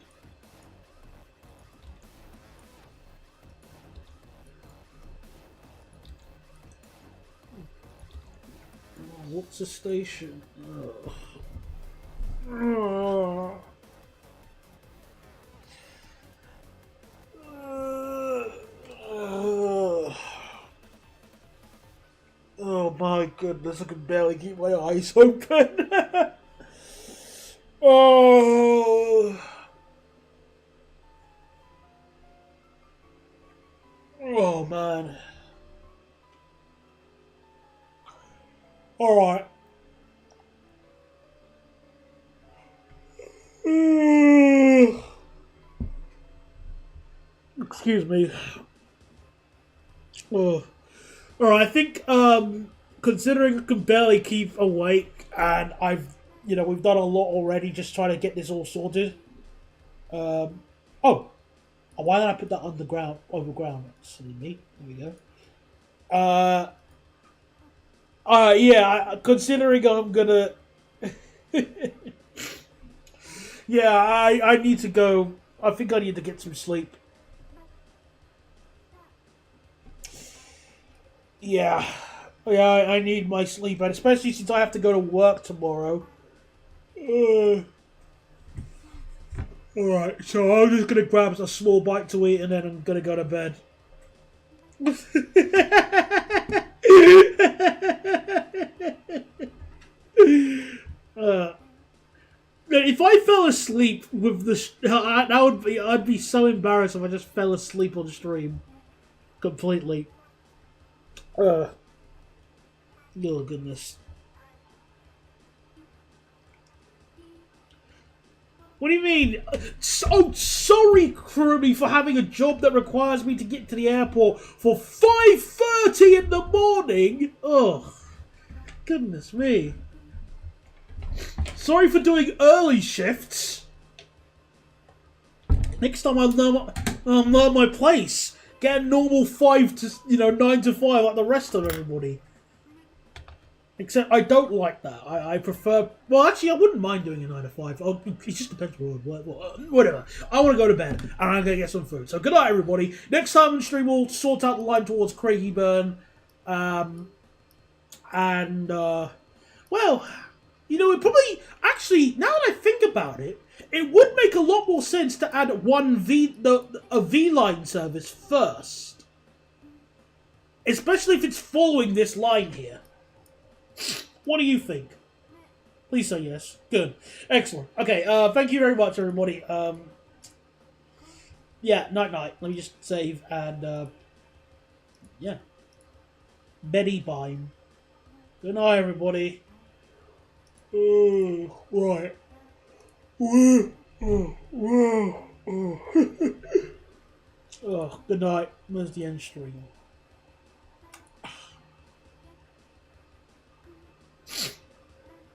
What's the station? Oh my goodness, I can barely keep my eyes open. Oh, oh man. All right. Excuse me. Oh. All right. I think considering I can barely keep awake, and we've done a lot already, just trying to get this all sorted. Oh, why did I put that underground, overground? Silly me. There we go. Uh, yeah. Considering I'm gonna, yeah, I need to go. I think I need to get some sleep. Yeah, yeah, I need my sleep, and especially since I have to go to work tomorrow. Uh, all right, so I'm just gonna grab a small bite to eat, and then I'm gonna go to bed. uh, if I fell asleep with that would be I'd be so embarrassed if I just fell asleep on stream completely. Oh goodness. What do you mean? Oh, sorry, Kirby, for having a job that requires me to get to the airport for 5:30 in the morning. Oh, goodness me. Sorry for doing early shifts. Next time I'll learn my place. Get a normal 9 to 5 like the rest of everybody. Except I don't like that. I prefer... Well, actually, I wouldn't mind doing a 9 to 5. It just depends on whatever. I want to go to bed, and I'm going to get some food. So, good night, everybody. Next time on the stream, we'll sort out the line towards Craigieburn. Well, it probably... Actually, now that I think about it, it would make a lot more sense to add a V-line service first. Especially if it's following this line here. What do you think? Please say yes. Good. Excellent. Okay, thank you very much, everybody. Yeah, night-night. Let me just save and, yeah. Betty Bime. Good night, everybody. Oh, right. Oh, good night. Where's the end stream?